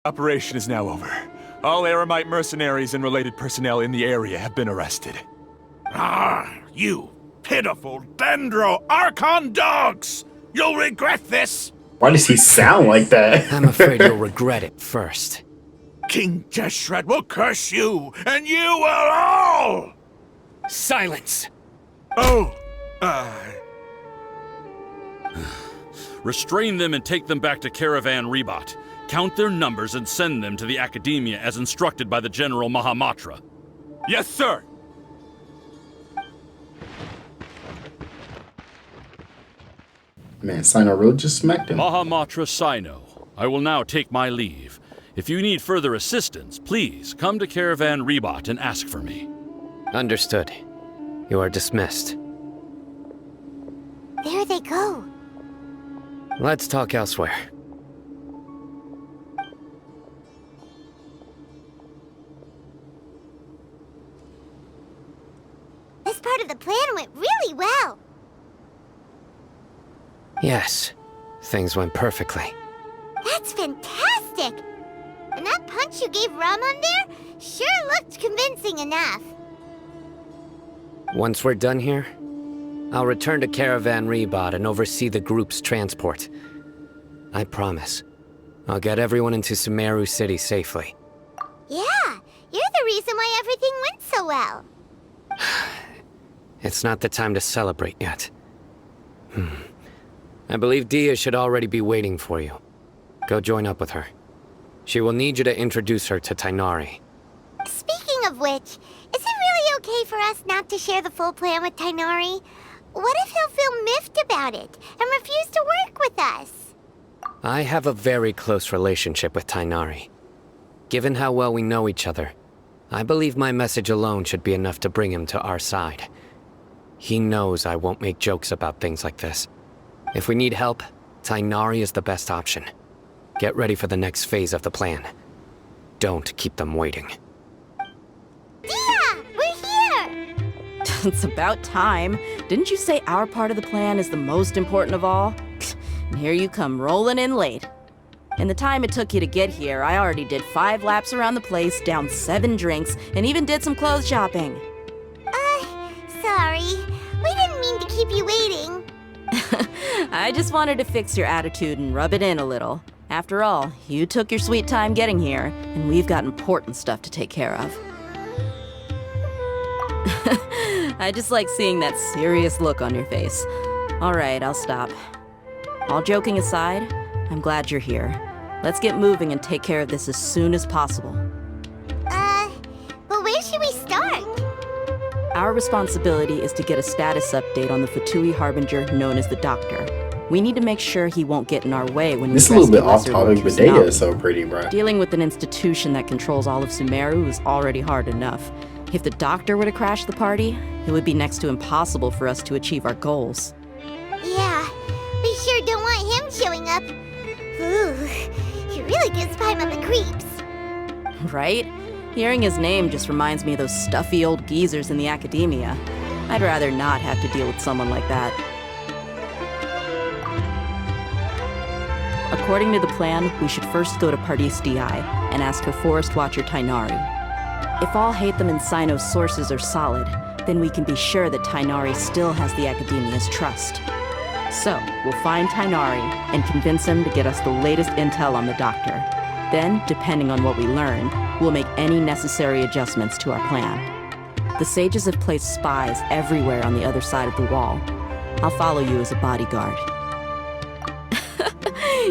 Operation is now over. All Eremite mercenaries and related personnel in the area have been arrested. Ah, you pitiful Dendro Archon dogs! You'll regret this! Why does he sound like that? I'm afraid you'll regret it first. King Jeshred will curse you, and you will all! Silence! Oh, Restrain them and take them back to Caravan Rebot. Count their numbers and send them to the Academia as instructed by the General Mahamatra. Yes, sir! Man, Sino Road just smacked him. Mahamatra Sino, I will now take my leave. If you need further assistance, please come to Caravan Rebot and ask for me. Understood. You are dismissed. There they go. Let's talk elsewhere. This part of the plan went really well. Yes, things went perfectly. That's fantastic! And that punch you gave Ramon there sure looked convincing enough. Once we're done here, I'll return to Caravan Rebot and oversee the group's transport. I promise. I'll get everyone into Sumeru City safely. Yeah, you're the reason why everything went so well. It's not the time to celebrate yet. I believe Dia should already be waiting for you. Go join up with her. She will need you to introduce her to Tighnari. Speaking of which, is it really okay for us not to share the full plan with Tighnari? What if he'll feel miffed about it and refuse to work with us? I have a very close relationship with Tighnari. Given how well we know each other, I believe my message alone should be enough to bring him to our side. He knows I won't make jokes about things like this. If we need help, Tighnari is the best option. Get ready for the next phase of the plan. Don't keep them waiting. Dia! We're here! It's about time. Didn't you say our part of the plan is the most important of all? And here you come rolling in late. In the time it took you to get here, I already did 5 laps around the place, downed 7 drinks, and even did some clothes shopping. Sorry. We didn't mean to keep you waiting. I just wanted to fix your attitude and rub it in a little. After all, you took your sweet time getting here, and we've got important stuff to take care of. I just like seeing that serious look on your face. All right, I'll stop. All joking aside, I'm glad you're here. Let's get moving and take care of this as soon as possible. But where should we start? Our responsibility is to get a status update on the Fatui Harbinger known as the Doctor. We need to make sure he won't get in our way when we This is a little bit off rescue topic, Lesser but Lord Daya Kusanagi. is so pretty, bro. Dealing with an institution that controls all of Sumeru is already hard enough. If the Doctor were to crash the party, it would be next to impossible for us to achieve our goals. Yeah, we sure don't want him showing up. Ooh, he really gives Paimon the creeps. Right? Hearing his name just reminds me of those stuffy old geezers in the Academia. I'd rather not have to deal with someone like that. According to the plan, we should first go to Pardis Di and ask her Forest Watcher Tighnari. If all Hatham and Sino's sources are solid, then we can be sure that Tighnari still has the Academia's trust. So, we'll find Tighnari and convince him to get us the latest intel on the Doctor. Then, depending on what we learn, we'll make any necessary adjustments to our plan. The sages have placed spies everywhere on the other side of the wall. I'll follow you as a bodyguard.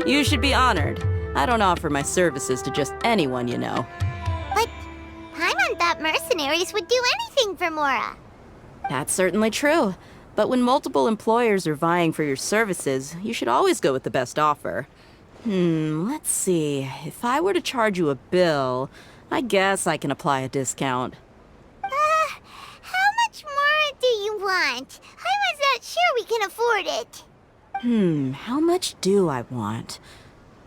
You should be honored. I don't offer my services to just anyone you know. But Paimon thought mercenaries would do anything for Mora. That's certainly true. But when multiple employers are vying for your services, you should always go with the best offer. Let's see. If I were to charge you a bill, I guess I can apply a discount. How much more do you want? I was not sure we can afford it. How much do I want?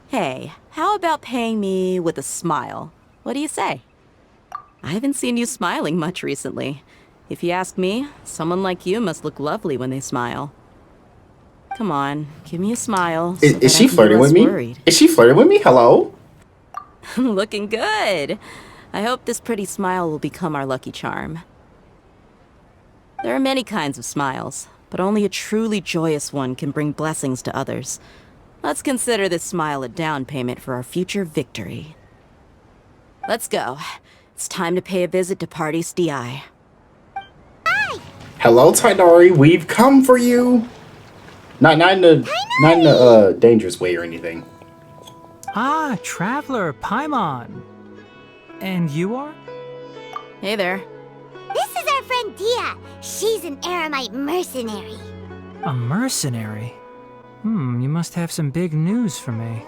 Hey, how about paying me with a smile? What do you say? I haven't seen you smiling much recently. If you ask me, someone like you must look lovely when they smile. Come on, give me a smile. Is she flirting with me? Worried. Is she flirting with me? Hello? Looking good. I hope this pretty smile will become our lucky charm. There are many kinds of smiles, but only a truly joyous one can bring blessings to others. Let's consider this smile a down payment for our future victory. Let's go. It's time to pay a visit to Party's DI. Hello, Tighnari. We've come for you. Not in a dangerous way or anything. Ah, Traveler, Paimon. And you are? Hey there. This is our friend Dia. She's an Aramite mercenary. A mercenary? You must have some big news for me.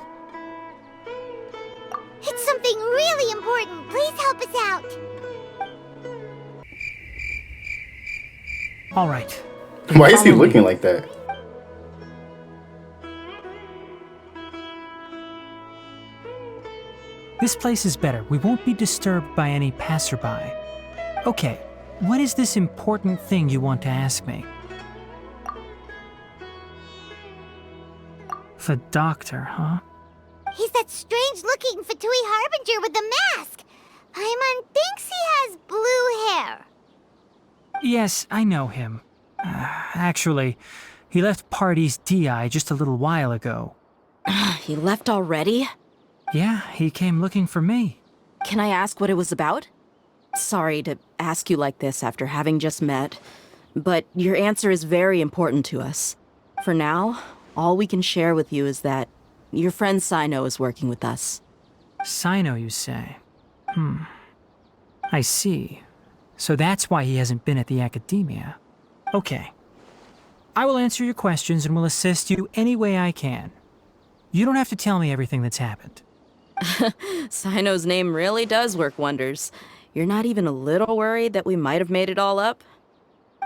It's something really important. Please help us out. All right. Why is he Follow me. looking like that? This place is better. We won't be disturbed by any passerby. Okay, what is this important thing you want to ask me? The doctor, huh? He's that strange-looking Fatui Harbinger with the mask. Paimon thinks he has blue hair. Yes, I know him. Actually, he left Party's DI just a little while ago. He left already? Yeah, he came looking for me. Can I ask what it was about? Sorry to ask you like this after having just met, but your answer is very important to us. For now, all we can share with you is that your friend Sino is working with us. Sino, you say? I see. So that's why he hasn't been at the academia. Okay. I will answer your questions and will assist you any way I can. You don't have to tell me everything that's happened. Sino's name really does work wonders. You're not even a little worried that we might have made it all up?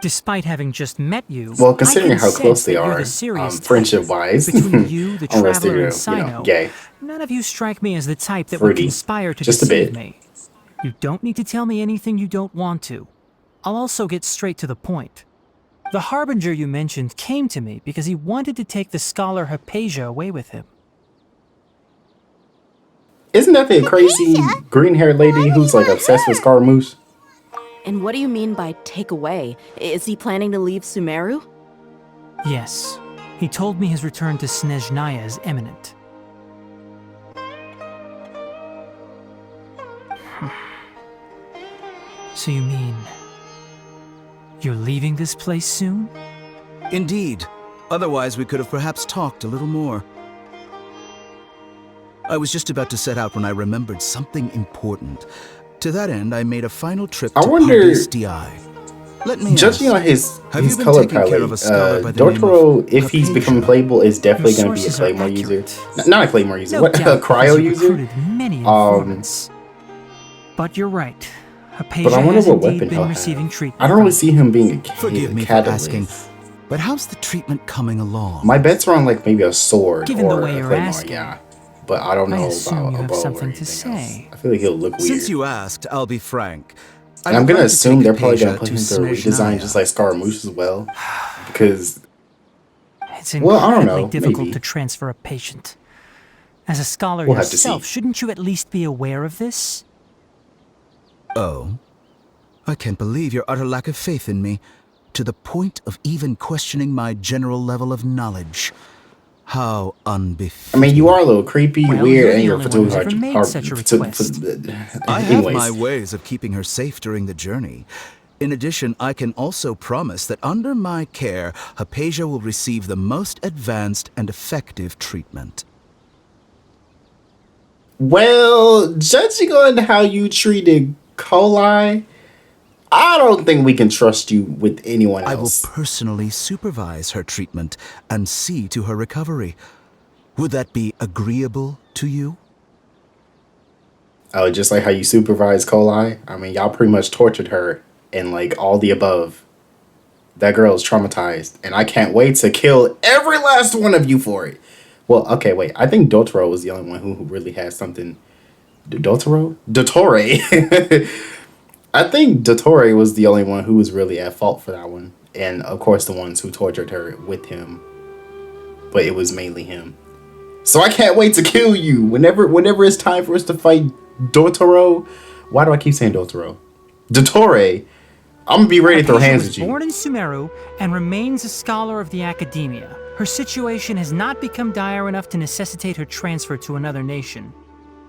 Despite having just met you, Well, considering I can how close sense they that you're are, the serious type. friendship-wise, Between you, the unless traveler, they're, and Sino, gay. none of you strike me as the type that Fruity. would conspire to Just a deceive bit. me. You don't need to tell me anything you don't want to. I'll also get straight to the point. The Harbinger you mentioned came to me because he wanted to take the scholar Hypatia away with him. Isn't that the crazy green-haired lady who's like obsessed with Scaramouche? And what do you mean by take away? Is he planning to leave Sumeru? Yes. He told me his return to Snezhnaya is imminent. So you mean... you're leaving this place soon? Indeed. Otherwise, we could have perhaps talked a little more. I was just about to set out when I remembered something important. To that end, I made a final trip I to wonder- Pardes DI. Let me Judging ask, on his have you been color taking care of a palette, scholar by the name Dotoro, of if he's Hypatia? becoming playable, is definitely Your going to be a sources are Claymore user. accurate. Not a Claymore user, No what? A doubt, Cryo because you user? recruited many informants. But you're right. Hypatia But I wonder has what indeed weapon been he'll receiving have. treatment. I don't really from- see him being a Forgive me for catalyst. asking, but how's the treatment coming along? My bet's are on like maybe a sword Given the or way a you're Claymore, asking, yeah. But I don't know I assume about you a have bow or something to anything else. say. I feel like he'll look weird. Since you asked, I'll be frank. I And I'm would gonna like to assume take they're probably gonna Hypatia put him to through a redesign Snezhnaya. just like Scaramouche as well. Because It's Well, I don't incredibly know, difficult maybe. to transfer a patient. As a scholar We'll have to yourself, see. shouldn't you at least be aware of this? Oh? I can't believe your utter lack of faith in me, to the point of even questioning my general level of knowledge. How unbefitting. I mean, you are a little creepy, Well, weird, you're and the you're only one who's ever made such a request. I have Anyways, my ways of keeping her safe during the journey. In addition, I can also promise that under my care, Hypatia will receive the most advanced and effective treatment. well, judging on how you treated Coli, I don't think we can trust you with anyone I will else. personally supervise her treatment and see to her recovery. Would that be agreeable to you? Oh, just like how you supervise Coli? I mean, y'all pretty much tortured her and like all the above. That girl is traumatized, and I can't wait to kill every last one of you for it. Well, okay, wait. I think Dotoro was the only one who really had something. Dotoro? Dottore. I think Dottore was the only one who was really at fault for that one. And of course, the ones who tortured her with him. But it was mainly him. So I can't wait to kill you. Whenever it's time for us to fight Dotoro. Why do I keep saying Dotoro? Dottore. I'm gonna be ready to throw hands was at you. born in Sumeru and remains a scholar of the academia. Her situation has not become dire enough to necessitate her transfer to another nation.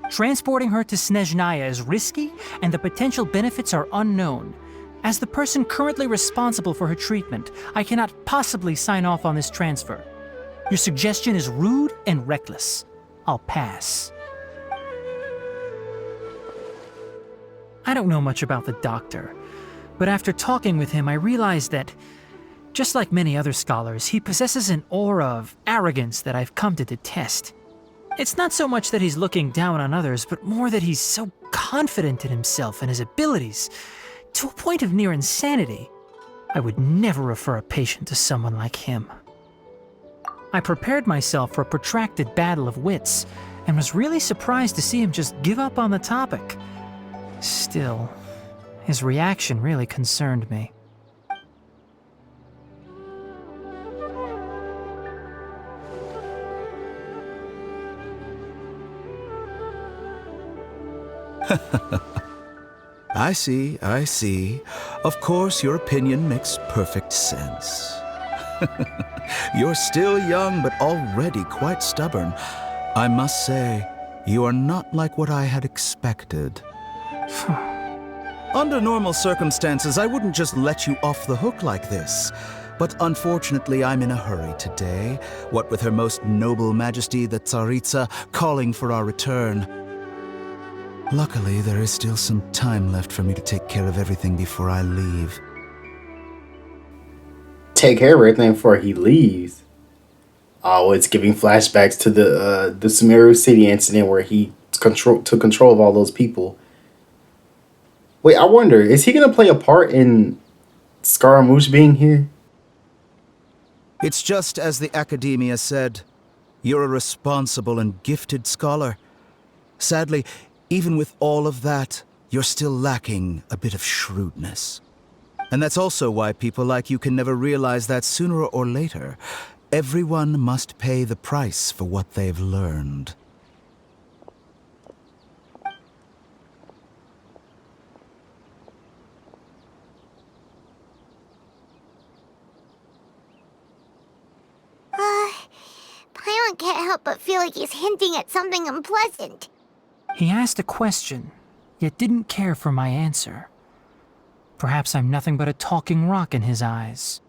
Transporting her to Snezhnaya is risky, and the potential benefits are unknown. As the person currently responsible for her treatment, I cannot possibly sign off on this transfer. Your suggestion is rude and reckless. I'll pass. I don't know much about the doctor, but after talking with him, I realized that, just like many other scholars, he possesses an aura of arrogance that I've come to detest. It's not so much that he's looking down on others, but more that he's so confident in himself and his abilities, to a point of near insanity. I would never refer a patient to someone like him. I prepared myself for a protracted battle of wits, and was really surprised to see him just give up on the topic. Still, his reaction really concerned me. I see, I see. Of course, your opinion makes perfect sense. You're still young, but already quite stubborn. I must say, you are not like what I had expected. Under normal circumstances, I wouldn't just let you off the hook like this. But unfortunately, I'm in a hurry today, what with Her Most Noble Majesty the Tsaritsa calling for our return. Luckily, there is still some time left for me to take care of everything before I leave. Take care of everything before he leaves. Oh, it's giving flashbacks to the Sumeru City incident where he took control of all those people. Wait, I wonder, is he gonna play a part in Scaramouche being here? It's just as the Academia said. You're a responsible and gifted scholar. Sadly, even with all of that, you're still lacking a bit of shrewdness. And that's also why people like you can never realize that sooner or later, everyone must pay the price for what they've learned. Paimon can't help but feel like he's hinting at something unpleasant. He asked a question, yet didn't care for my answer. Perhaps I'm nothing but a talking rock in his eyes.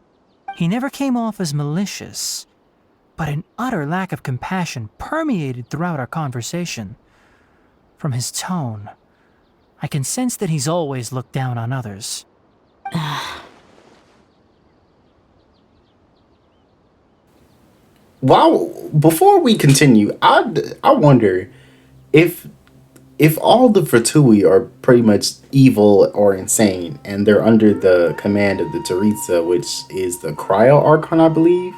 He never came off as malicious, but an utter lack of compassion permeated throughout our conversation. From his tone, I can sense that he's always looked down on others. Wow, before we continue, I wonder if all the Fatui are pretty much evil or insane, and they're under the command of the Tsaritsa, which is the Cryo Archon, I believe,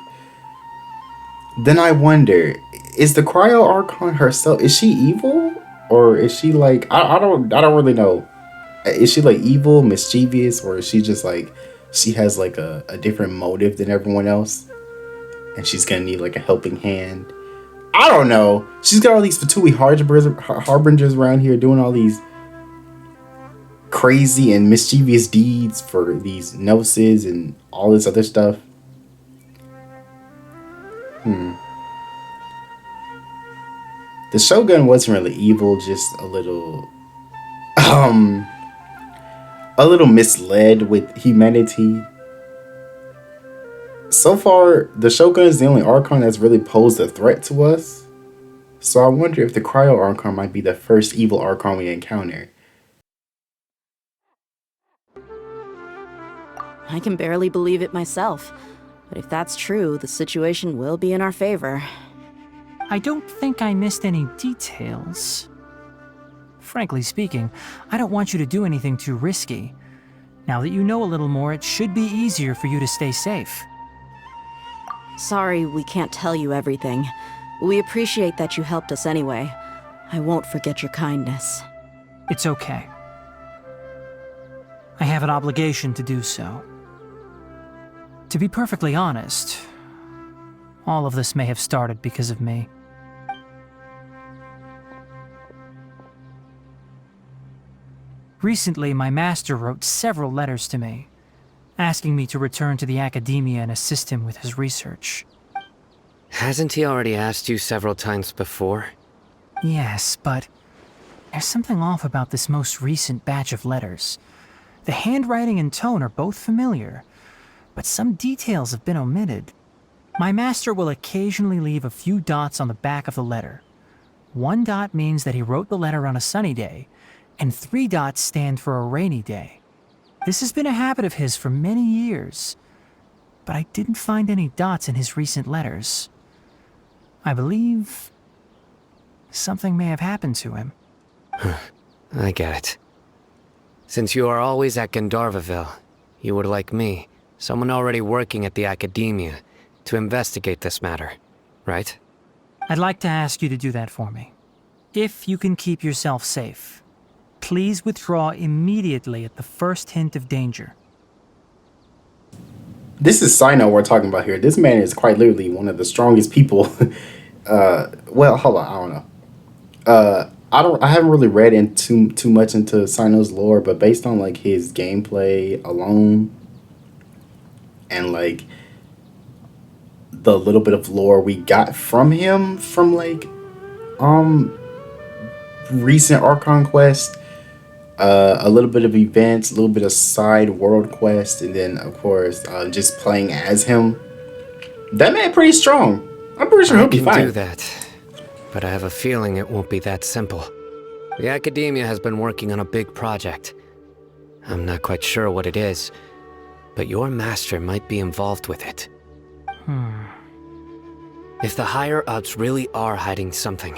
then I wonder, is the Cryo Archon herself, is she evil? Or is she like, I don't really know. Is she like evil, mischievous, or is she just like, she has like a different motive than everyone else? And she's gonna need like a helping hand. I don't know. She's got all these Fatui harbingers around here doing all these crazy and mischievous deeds for these gnosis and all this other stuff. The Shogun wasn't really evil, just a little misled with humanity. So far, the Shogun is the only Archon that's really posed a threat to us. So I wonder if the Cryo Archon might be the first evil Archon we encounter. I can barely believe it myself. But if that's true, the situation will be in our favor. I don't think I missed any details. Frankly speaking, I don't want you to do anything too risky. Now that you know a little more, it should be easier for you to stay safe. Sorry we can't tell you everything. We appreciate that you helped us anyway. I won't forget your kindness. It's okay. I have an obligation to do so. To be perfectly honest, all of this may have started because of me. Recently, my master wrote several letters to me, asking me to return to the academia and assist him with his research. Hasn't he already asked you several times before? Yes, but there's something off about this most recent batch of letters. The handwriting and tone are both familiar, but some details have been omitted. My master will occasionally leave a few dots on the back of the letter. 1 dot means that he wrote the letter on a sunny day, and 3 dots stand for a rainy day. This has been a habit of his for many years, but I didn't find any dots in his recent letters. I believe something may have happened to him. I get it. Since you are always at Gandharvaville, you would like me, someone already working at the academia, to investigate this matter, right? I'd like to ask you to do that for me. If you can keep yourself safe, please withdraw immediately at the first hint of danger. This is Sino we're talking about here. This man is quite literally one of the strongest people. Well, hold on, I don't know. I haven't really read into too much into Sino's lore, but based on like his gameplay alone and like the little bit of lore we got from him from like recent Archon quest, a little bit of events, a little bit of side world quest, and then of course just playing as him. That man pretty strong. I'm pretty sure he'll be fine. I can do that, but I have a feeling it won't be that simple. The academia has been working on a big project. I'm not quite sure what it is, but your master might be involved with it. If the higher-ups really are hiding something,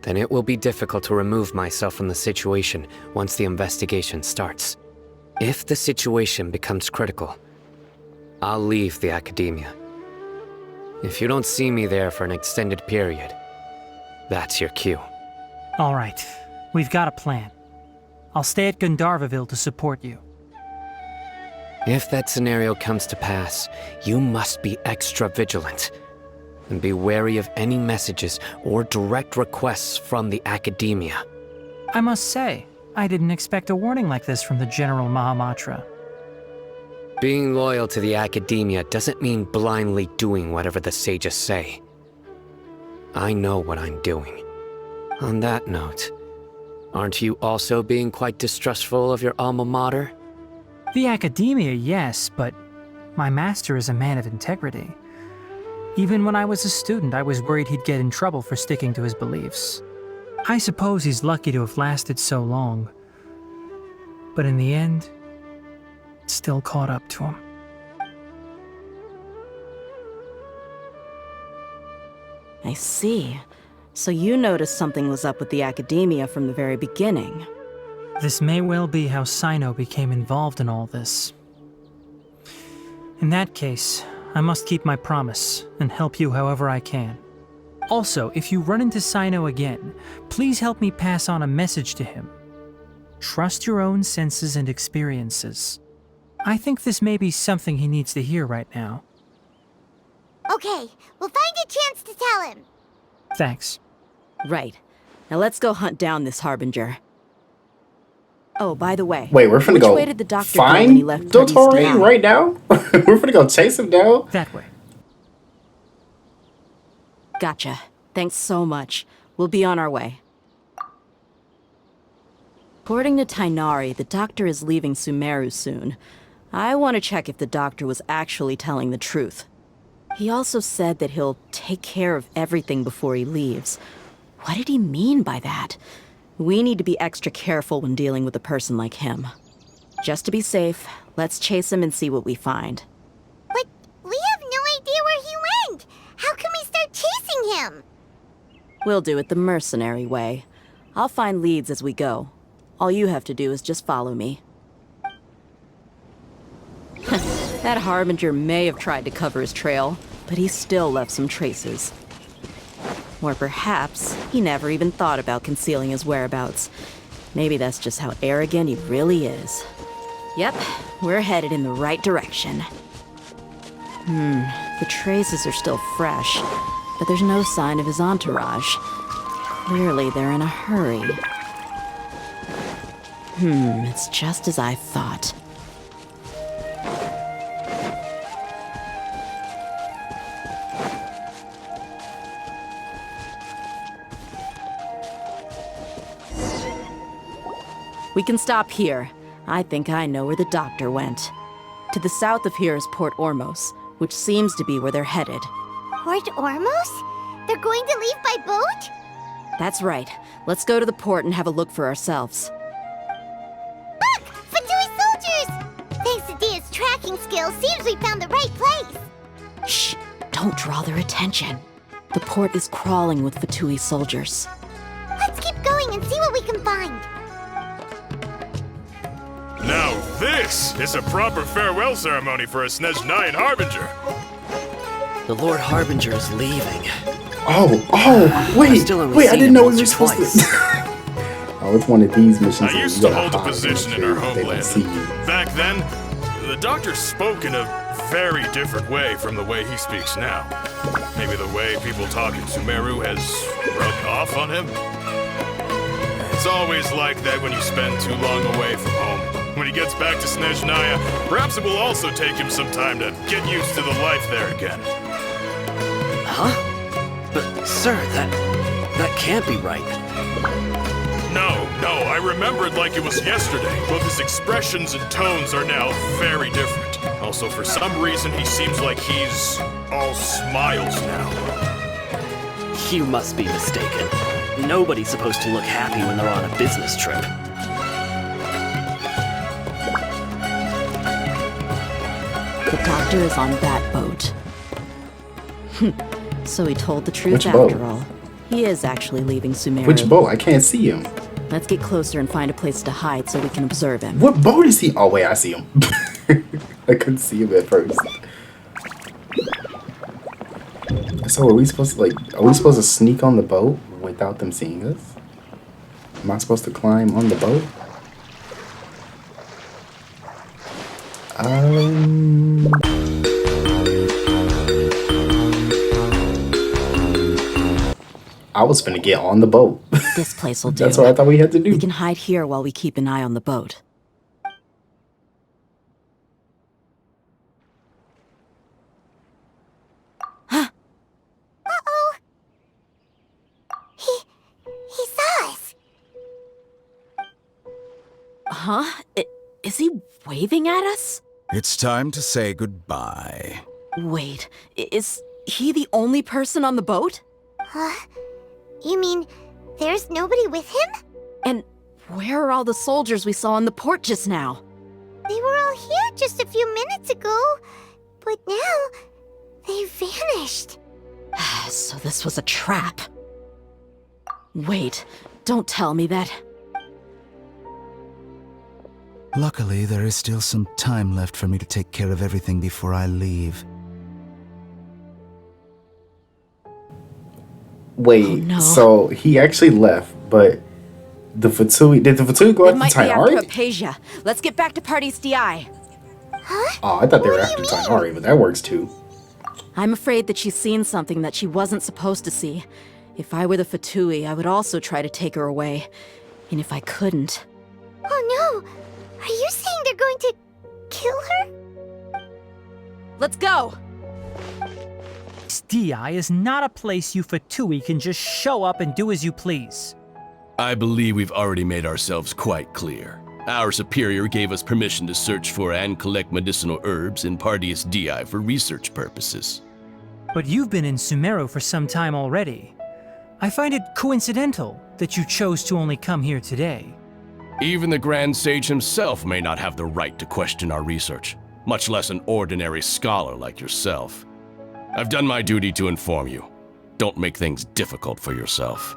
then it will be difficult to remove myself from the situation once the investigation starts. If the situation becomes critical, I'll leave the academia. If you don't see me there for an extended period, that's your cue. All right, we've got a plan. I'll stay at Gandharvaville to support you. If that scenario comes to pass, you must be extra vigilant. And be wary of any messages or direct requests from the academia. I must say, I didn't expect a warning like this from the General Mahamatra. Being loyal to the academia doesn't mean blindly doing whatever the sages say. I know what I'm doing. On that note, aren't you also being quite distrustful of your alma mater? The academia, yes, but my master is a man of integrity. Even when I was a student, I was worried he'd get in trouble for sticking to his beliefs. I suppose he's lucky to have lasted so long. But in the end, it still caught up to him. I see. So you noticed something was up with the academia from the very beginning. This may well be how Sino became involved in all this. In that case, I must keep my promise and help you however I can. Also, if you run into Sino again, please help me pass on a message to him. Trust your own senses and experiences. I think this may be something he needs to hear right now. Okay, we'll find a chance to tell him. Thanks. Right. Now let's go hunt down this Harbinger. Oh, by the way. Wait, we're finna which go way did the doctor go when he left find Dottore Party's DI? right now? We're finna go chase him down? That way. Gotcha. Thanks so much. We'll be on our way. According to Tighnari, the doctor is leaving Sumeru soon. I want to check if the doctor was actually telling the truth. He also said that he'll take care of everything before he leaves. What did he mean by that? We need to be extra careful when dealing with a person like him. Just to be safe, let's chase him and see what we find. But we have no idea where he went. How can we start chasing him? We'll do it the mercenary way. I'll find leads as we go. All you have to do is just follow me. That Harbinger may have tried to cover his trail, but he still left some traces. Or perhaps he never even thought about concealing his whereabouts. Maybe that's just how arrogant he really is. Yep, we're headed in the right direction. The traces are still fresh, but there's no sign of his entourage. Clearly they're in a hurry. It's just as I thought. We can stop here. I think I know where the doctor went. To the south of here is Port Ormos, which seems to be where they're headed. Port Ormos? They're going to leave by boat? That's right. Let's go to the port and have a look for ourselves. Look! Fatui soldiers! Thanks to Dia's tracking skills, seems we found the right place. Shh! Don't draw their attention. The port is crawling with Fatui soldiers. Let's keep going and see what we can find. Now this is a proper farewell ceremony for a Snezhnayan Harbinger. The Lord Harbinger is leaving. Wait, I didn't know we were supposed to. Oh, it's one of these missions. I used to hold a position in our homeland. Back then, the doctor spoke in a very different way from the way he speaks now. Maybe the way people talk in Sumeru has rubbed off on him. It's always like that when you spend too long away from home. When he gets back to Snezhnaya, perhaps it will also take him some time to get used to the life there again. Huh? But, sir, that can't be right. No, I remember it like it was yesterday. Both his expressions and tones are now very different. Also, for some reason, he seems like he's all smiles now. You must be mistaken. Nobody's supposed to look happy when they're on a business trip. The doctor is on that boat. So he told the truth Which after boat? all. He is actually leaving Sumeru. Which boat? I can't see him. Let's get closer and find a place to hide so we can observe him. What boat is he? Oh wait, I see him. I couldn't see him at first. So are we supposed to sneak on the boat without them seeing us? Am I supposed to climb on the boat? I was finna get on the boat. This place will do. That's what I thought we had to do. We can hide here while we keep an eye on the boat. Uh-oh. He saw us. Huh? Is he waving at us? It's time to say goodbye. Wait, is he the only person on the boat? You mean there's nobody with him? And where are all the soldiers we saw on the port just now? They were all here just a few minutes ago, but now they've vanished. So this was a trap. Wait, don't tell me that. Luckily, there is still some time left for me to take care of everything before I leave. Wait, Oh, no. So he actually left, but the Fatui, did the Fatui go It after might be after Tighnari? Apasia. Let's get back to Party's DI. Oh, I thought they were What do after you mean? Tighnari, but that works too. I'm afraid that she's seen something that she wasn't supposed to see. If I were the Fatui, I would also try to take her away. And if I couldn't... Oh no! Are you saying they're going to kill her? Let's go! DI is not a place you Fatui can just show up and do as you please. I believe we've already made ourselves quite clear. Our superior gave us permission to search for and collect medicinal herbs in Pardius Di for research purposes. But you've been in Sumeru for some time already. I find it coincidental that you chose to only come here today. Even the Grand Sage himself may not have the right to question our research, much less an ordinary scholar like yourself. I've done my duty to inform you. Don't make things difficult for yourself.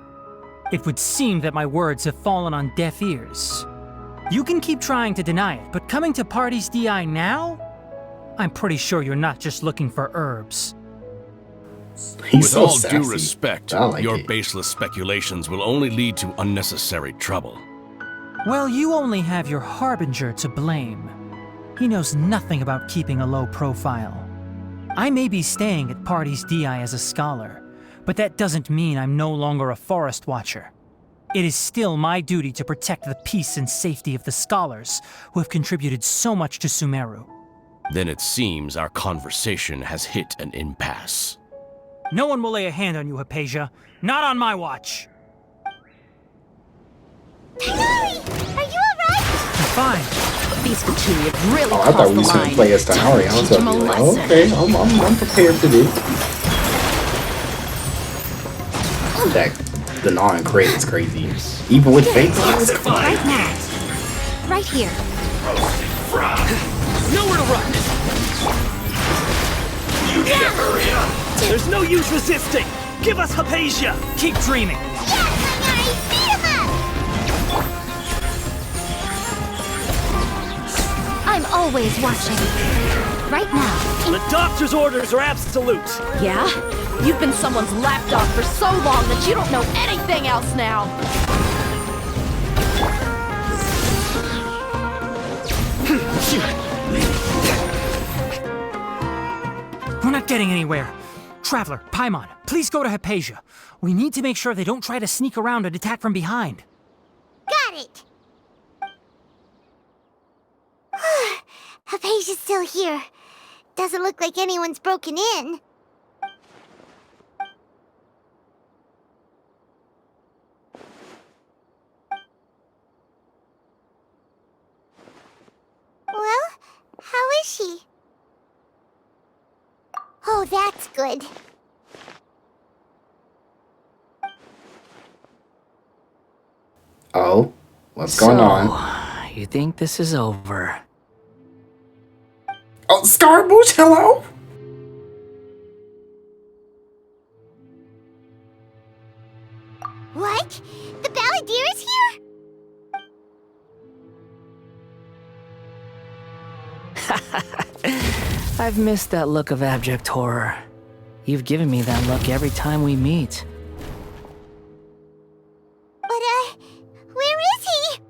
It would seem that my words have fallen on deaf ears. You can keep trying to deny it, but coming to Party's DI now? I'm pretty sure you're not just looking for herbs. He's With so all sassy. due respect, I like your it. baseless speculations will only lead to unnecessary trouble. Well, you only have your Harbinger to blame. He knows nothing about keeping a low profile. I may be staying at Party's DI as a scholar, but that doesn't mean I'm no longer a forest watcher. it is still my duty to protect the peace and safety of the scholars who have contributed so much to Sumeru. Then it seems our conversation has hit an impasse. No one will lay a hand on you, Hypatia. Not on my watch. Tighnari! Are you alright? I'm fine. These two have really Oh, I thought crossed we the was gonna line. play as Tighnari. I was Teach 'em gonna a be like, lesson. okay, I'm prepared for this. The non-crit is crazy. Even with fake lines? Right now. Right here. Nowhere to run! You need to hurry up! There's no use resisting! Give us Hypatia! Keep dreaming. Yeah, Tighnari! Beat him up! I'm always watching. Right now. The doctor's orders are absolute! Yeah? You've been someone's lapdog for so long that you don't know anything else now! We're not getting anywhere. Traveler, Paimon, please go to Hypatia. We need to make sure they don't try to sneak around and attack from behind. Got it! Hypatia's still here. Doesn't look like anyone's broken in. Well, how is she? Oh, that's good. Oh, what's going on? You think this is over? Oh, Scarbush, hello? What? The Balladeer is here? I've missed that look of abject horror. You've given me that look every time we meet. But, where is he?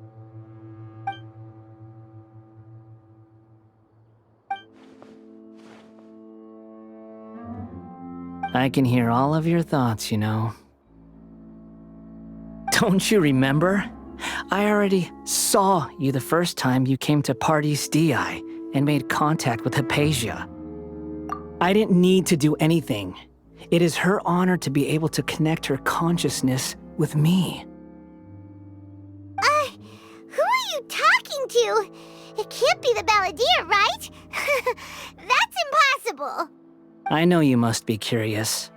I can hear all of your thoughts, you know. Don't you remember? I already saw you the first time you came to Party's DI and made contact with Hypatia. I didn't need to do anything. It is her honor to be able to connect her consciousness with me. Who are you talking to? It can't be the Balladeer, right? That's impossible. I know you must be curious.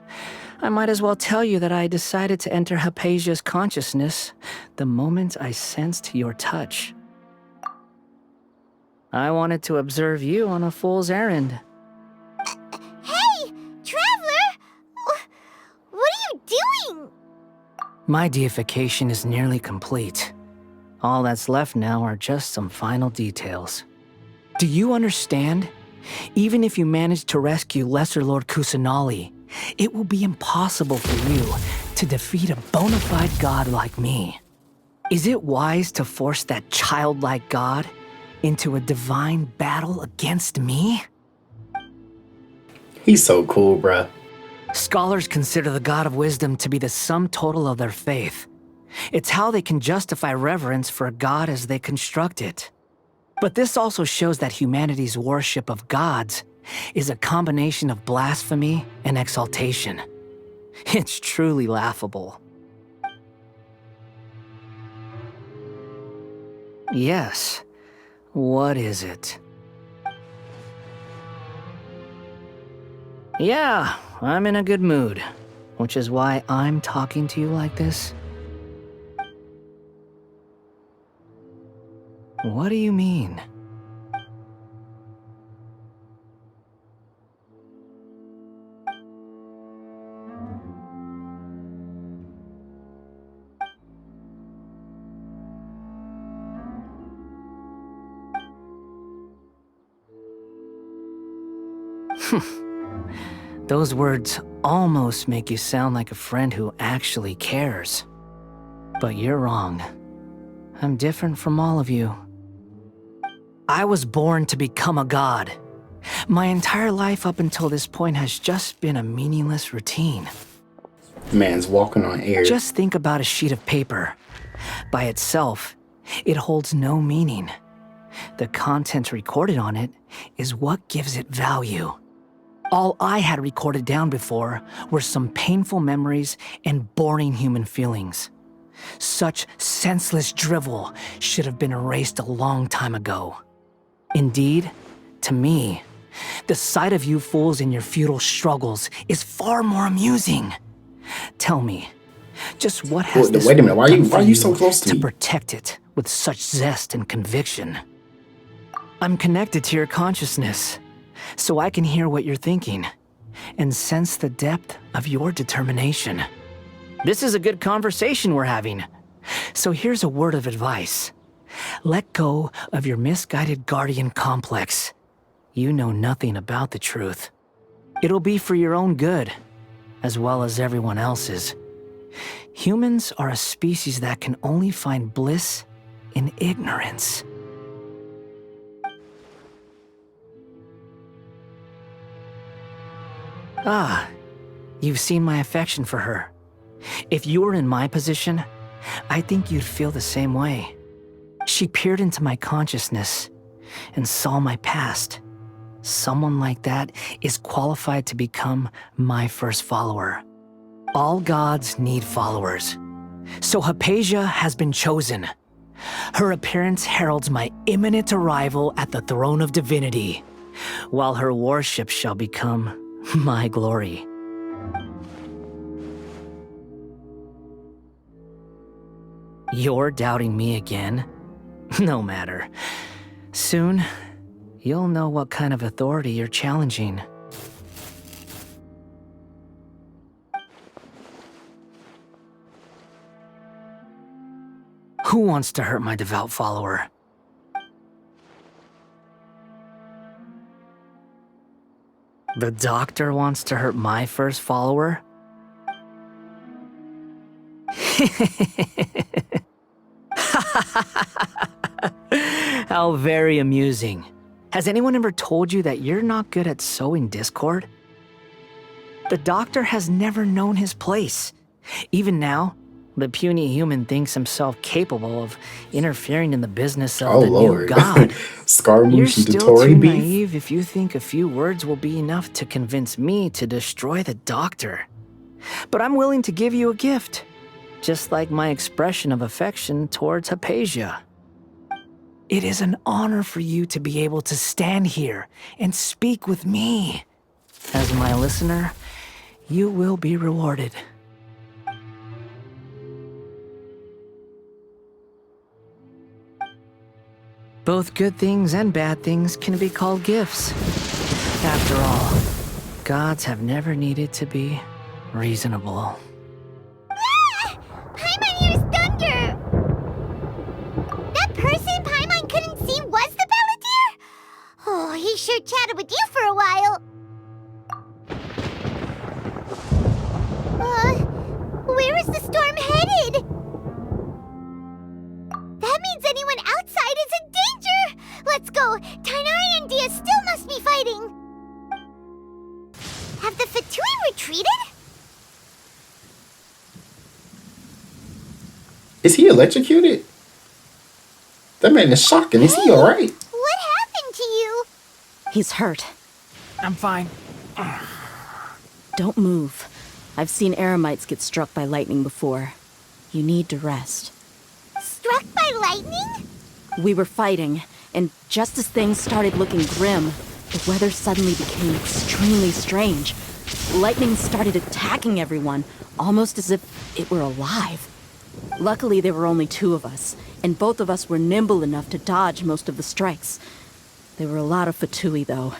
I might as well tell you that I decided to enter Hypatia's consciousness the moment I sensed your touch. I wanted to observe you on a fool's errand. Hey, Traveler! What are you doing? My deification is nearly complete. All that's left now are just some final details. Do you understand? Even if you manage to rescue Lesser Lord Kusanali, it will be impossible for you to defeat a bona fide god like me. Is it wise to force that childlike god into a divine battle against me? He's so cool, bruh. Scholars consider the God of Wisdom to be the sum total of their faith. It's how they can justify reverence for a god as they construct it. But this also shows that humanity's worship of gods is a combination of blasphemy and exaltation. It's truly laughable. Yes. What is it? Yeah, I'm in a good mood, which is why I'm talking to you like this. What do you mean? Those words almost make you sound like a friend who actually cares. But you're wrong. I'm different from all of you. I was born to become a god. My entire life up until this point has just been a meaningless routine. Man's walking on air. Just think about a sheet of paper. By itself, it holds no meaning. The content recorded on it is what gives it value. All I had recorded down before were some painful memories and boring human feelings. Such senseless drivel should have been erased a long time ago. Indeed, to me, the sight of you fools in your futile struggles is far more amusing. Tell me, just what has this wait a minute, why done are for you so close to me? protect it with such zest and conviction? I'm connected to your consciousness, so I can hear what you're thinking and sense the depth of your determination. This is a good conversation we're having. So here's a word of advice. Let go of your misguided guardian complex. You know nothing about the truth. It'll be for your own good, as well as everyone else's. Humans are a species that can only find bliss in ignorance. Ah, you've seen my affection for her. If you were in my position, I think you'd feel the same way. She peered into my consciousness and saw my past. Someone like that is qualified to become my first follower. All gods need followers. So Hypatia has been chosen. Her appearance heralds my imminent arrival at the throne of divinity, while her worship shall become my glory. You're doubting me again? No matter. Soon, you'll know what kind of authority you're challenging. Who wants to hurt my devout follower? The doctor wants to hurt my first follower? How very amusing. Has anyone ever told you that you're not good at sowing discord? The doctor has never known his place. Even now, the puny human thinks himself capable of interfering in the business of the new god. You're still too naive if you think a few words will be enough to convince me to destroy the doctor. But I'm willing to give you a gift, just like my expression of affection towards Hypatia. It is an honor for you to be able to stand here and speak with me. As my listener, you will be rewarded. Both good things and bad things can be called gifts. After all, gods have never needed to be reasonable. Ah! Paimon hears thunder! That person Paimon couldn't see was the Balladeer? Oh, he sure chatted with you for a while. Where is the storm headed? That means anyone outside is in danger! Let's go! Tighnari and Dia still must be fighting! Have the Fatui retreated? Is he electrocuted? That man is shocking. Is he alright? What happened to you? He's hurt. I'm fine. Don't move. I've seen eremites get struck by lightning before. You need to rest. Struck by lightning? We were fighting, and just as things started looking grim, the weather suddenly became extremely strange. Lightning started attacking everyone, almost as if it were alive. Luckily, there were only two of us, and both of us were nimble enough to dodge most of the strikes. There were a lot of Fatui, though,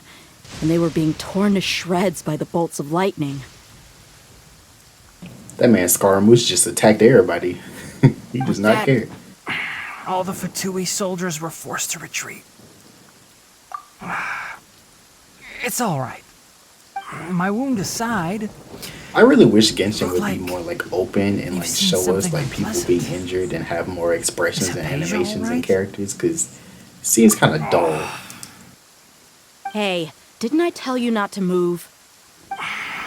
and they were being torn to shreds by the bolts of lightning. That man Scaramouche just attacked everybody. He does not care. All the Fatui soldiers were forced to retreat. It's all right. My wound aside, I really wish Genshin would be more like open and like show us like people being injured and have more expressions and animations and characters, because it seems kind of dull. Hey, didn't I tell you not to move?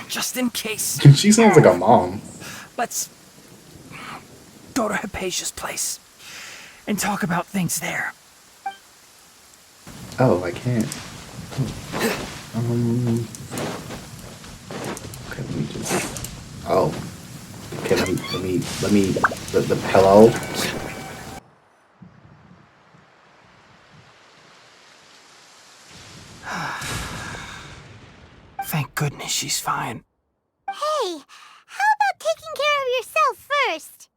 just in case. She sounds like a mom. Let's go to Hypatia's place and talk about things there. Oh, I can't. Okay, let me just. Oh. Okay, let me. Hello? Thank goodness she's fine. Hey, how about taking care of yourself first?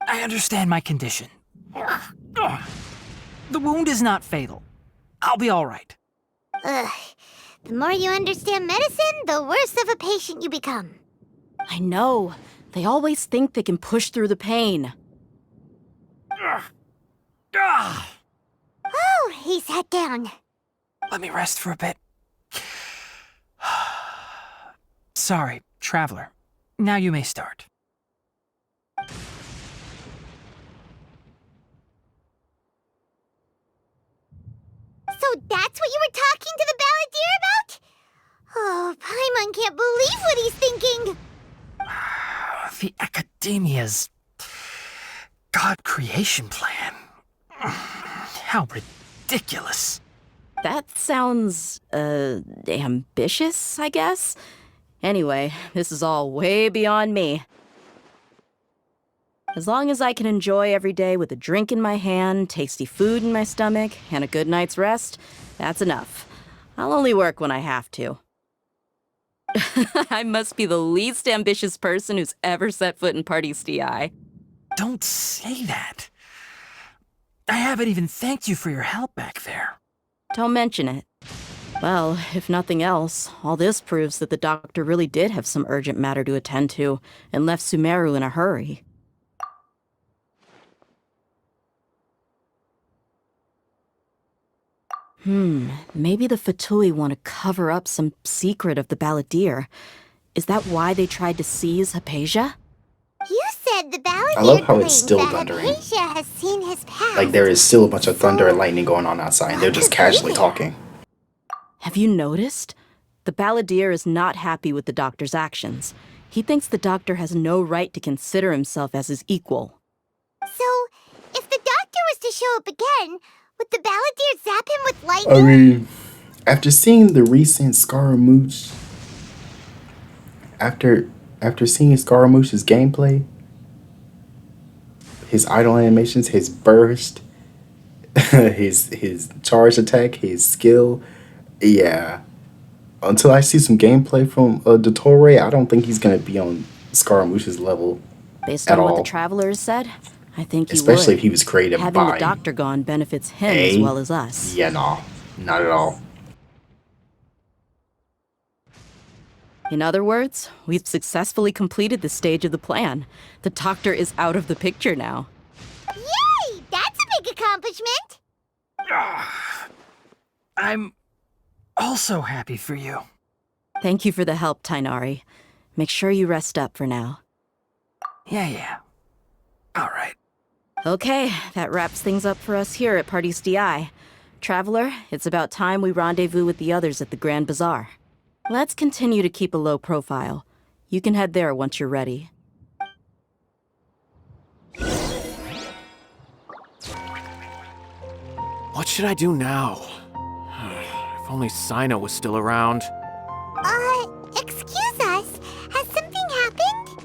I understand my condition. The wound is not fatal. I'll be all right. Ugh. The more you understand medicine, the worse of a patient you become. I know. They always think they can push through the pain. Oh, he sat down. Let me rest for a bit. Sorry, traveler. Now you may start. So that's what you were talking to the balladeer about? Oh, Paimon can't believe what he's thinking. The Academia's God creation plan. How ridiculous. That sounds, ambitious, I guess? Anyway, this is all way beyond me. As long as I can enjoy every day with a drink in my hand, tasty food in my stomach, and a good night's rest, that's enough. I'll only work when I have to. I must be the least ambitious person who's ever set foot in Party's DI. Don't say that. I haven't even thanked you for your help back there. Don't mention it. Well, if nothing else, all this proves that the doctor really did have some urgent matter to attend to and left Sumeru in a hurry. Maybe the Fatui want to cover up some secret of the balladeer. Is that why they tried to seize Hypatia? You said the balladeer I love how it's claims still that thundering. Hypatia has seen his past. Like there is still a bunch of thunder and lightning going on outside, and they're just casually talking. Have you noticed? The balladeer is not happy with the doctor's actions. He thinks the doctor has no right to consider himself as his equal. So, if the doctor was to show up again, would the balladeer zap him with lightning? I mean, after seeing the recent Scaramouche, after seeing Scaramouche's gameplay, his idle animations, his burst, his charge attack, his skill, yeah. Until I see some gameplay from Dottore, I don't think he's gonna be on Scaramouche's level Based at on what all. the travelers said, I think he Especially would. if he was created Having by the doctor gone benefits him as well as us. Yeah, no, not at all. In other words, we've successfully completed this stage of the plan. The doctor is out of the picture now. Yay! That's a big accomplishment! I'm also happy for you. Thank you for the help, Tighnari. Make sure you rest up for now. Yeah. All right. Okay, that wraps things up for us here at Party's DI. Traveler, it's about time we rendezvous with the others at the Grand Bazaar. Let's continue to keep a low profile. You can head there once you're ready. What should I do now? If only Sino was still around. Excuse us. Has something happened?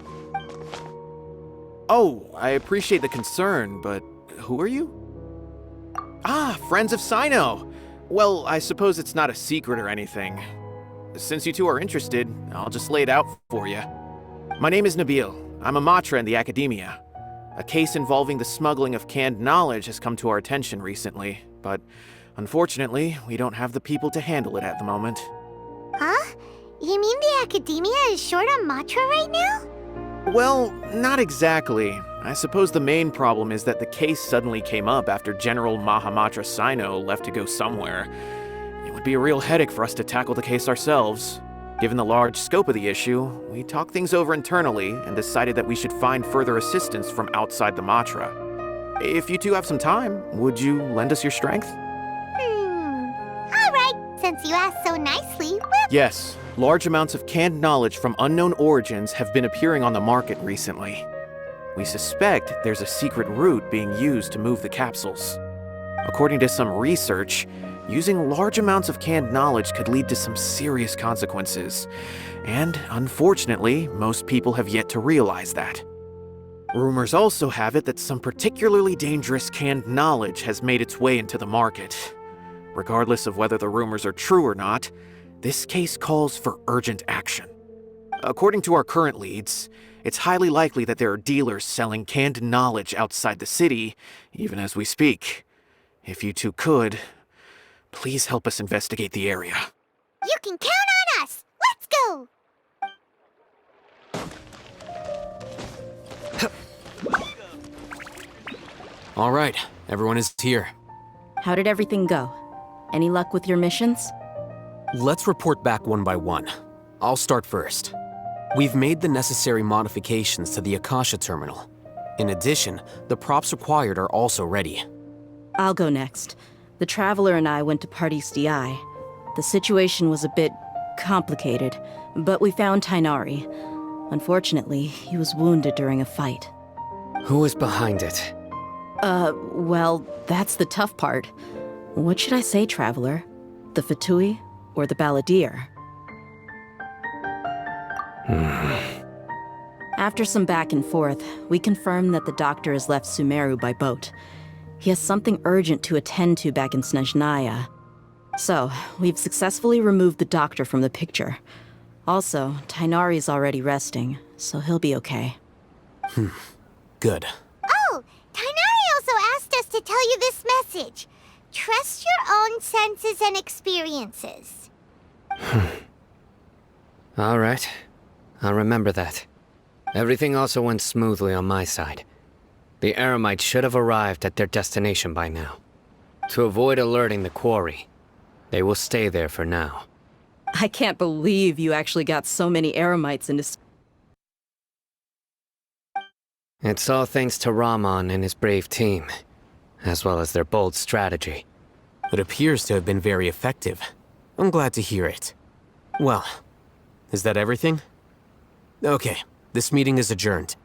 Oh, I appreciate the concern, but who are you? Ah, friends of Sino! Well, I suppose it's not a secret or anything. Since you two are interested, I'll just lay it out for you. My name is Nabil. I'm a Matra in the Academia. A case involving the smuggling of canned knowledge has come to our attention recently, but unfortunately, we don't have the people to handle it at the moment. Huh? You mean the Academia is short on Matra right now? Well, not exactly. I suppose the main problem is that the case suddenly came up after General Mahamatra Sino left to go somewhere. It would be a real headache for us to tackle the case ourselves. Given the large scope of the issue, we talked things over internally and decided that we should find further assistance from outside the Matra. If you two have some time, would you lend us your strength? Alright, since you asked so nicely, we'll... Yes, large amounts of canned knowledge from unknown origins have been appearing on the market recently. We suspect there's a secret route being used to move the capsules. According to some research, using large amounts of canned knowledge could lead to some serious consequences. And unfortunately, most people have yet to realize that. Rumors also have it that some particularly dangerous canned knowledge has made its way into the market. Regardless of whether the rumors are true or not, this case calls for urgent action. According to our current leads, it's highly likely that there are dealers selling canned knowledge outside the city, even as we speak. If you two could, please help us investigate the area. You can count on us! Let's go! All right, everyone is here. How did everything go? Any luck with your missions? Let's report back one by one. I'll start first. We've made the necessary modifications to the Akasha terminal. In addition, the props required are also ready. I'll go next. The Traveler and I went to Party's DI. The situation was a bit complicated, but we found Tighnari. Unfortunately, he was wounded during a fight. Who was behind it? Well, that's the tough part. What should I say, Traveler? The Fatui or the Balladeer? After some back and forth, we confirmed that the doctor has left Sumeru by boat. He has something urgent to attend to back in Snezhnaya. So, we've successfully removed the doctor from the picture. Also, Tighnari's already resting, so he'll be okay. Good. Oh, Tighnari also asked us to tell you this message. Trust your own senses and experiences. All right. I'll remember that. Everything also went smoothly on my side. The Eremites should have arrived at their destination by now. To avoid alerting the quarry, they will stay there for now. I can't believe you actually got so many Eremites into... It's all thanks to Rahman and his brave team, as well as their bold strategy. It appears to have been very effective. I'm glad to hear it. Well, is that everything? Okay, this meeting is adjourned.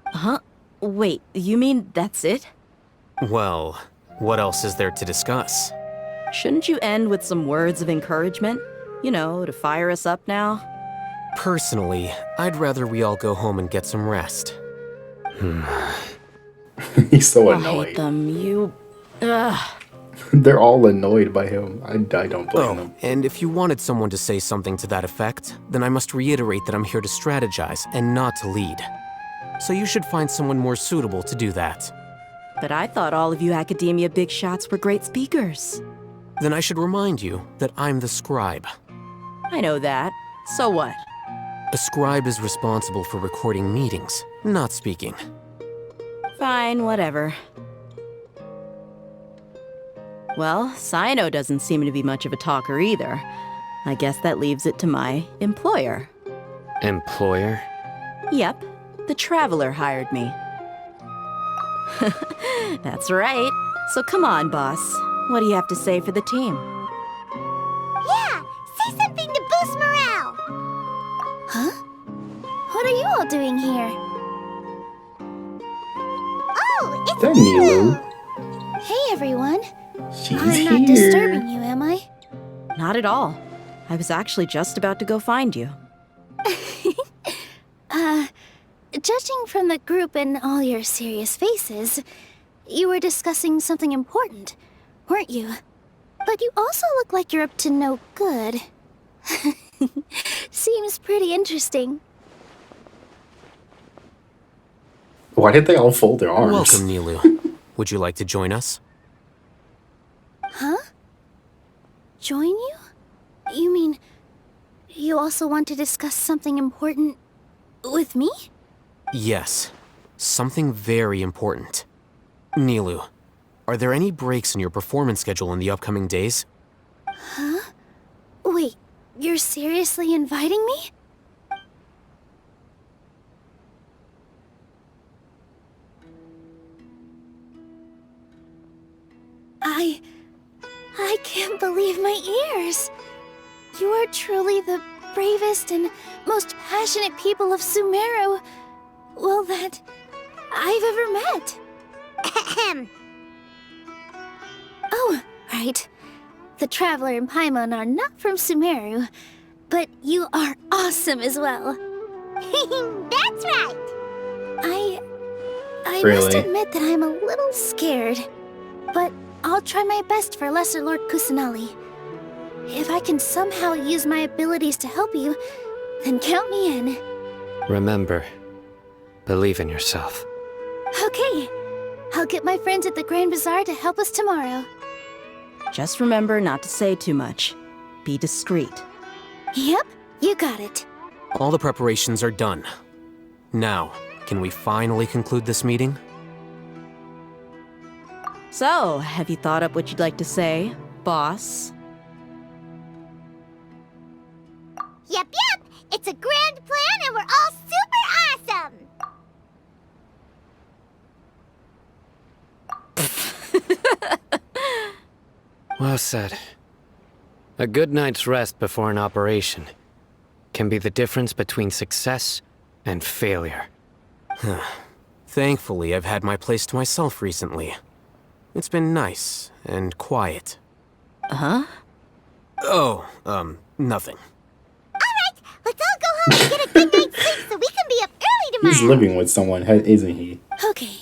Huh? Wait, you mean that's it? Well, what else is there to discuss? Shouldn't you end with some words of encouragement? You know, to fire us up now? Personally, I'd rather we all go home and get some rest. He's so I annoyed. hate them, you... Ugh. They're all annoyed by him. I don't blame them. And if you wanted someone to say something to that effect, then I must reiterate that I'm here to strategize and not to lead. So you should find someone more suitable to do that. But I thought all of you academia big shots were great speakers. Then I should remind you that I'm the scribe. I know that. So what? A scribe is responsible for recording meetings, not speaking. Fine, whatever. Well, Sino doesn't seem to be much of a talker either. I guess that leaves it to my employer. Employer? Yep, the Traveler hired me. That's right. So come on, boss. What do you have to say for the team? Yeah, say something to boost morale. Huh? What are you all doing here? Oh, it's That Nilu. Hey, everyone. She's I'm not here. disturbing you, am I? Not at all. I was actually just about to go find you. Judging from the group and all your serious faces, you were discussing something important, weren't you? But you also look like you're up to no good. Seems pretty interesting. Why did they all fold their arms? Welcome, Nilu. Would you like to join us? Huh? Join you? You mean you also want to discuss something important with me? Yes, something very important. Nilu, are there any breaks in your performance schedule in the upcoming days? Huh? Wait, you're seriously inviting me? I can't believe my ears. You are truly the bravest and most passionate people of Sumeru, well, that I've ever met. Ahem. Oh, right. The Traveler and Paimon are not from Sumeru, but you are awesome as well. That's right! I must admit that I'm a little scared, but I'll try my best for Lesser Lord Kusanali. If I can somehow use my abilities to help you, then count me in. Remember, believe in yourself. Okay, I'll get my friends at the Grand Bazaar to help us tomorrow. Just remember not to say too much. Be discreet. Yep, you got it. All the preparations are done. Now, can we finally conclude this meeting? So, have you thought up what you'd like to say, boss? Yep, it's a grand plan and we're all super awesome! Well said. A good night's rest before an operation can be the difference between success and failure. Thankfully, I've had my place to myself recently. It's been nice and quiet. Huh? Oh, nothing. Alright, let's all go home and get a good night's sleep so we can be up early tomorrow! He's living with someone, isn't he? Okay,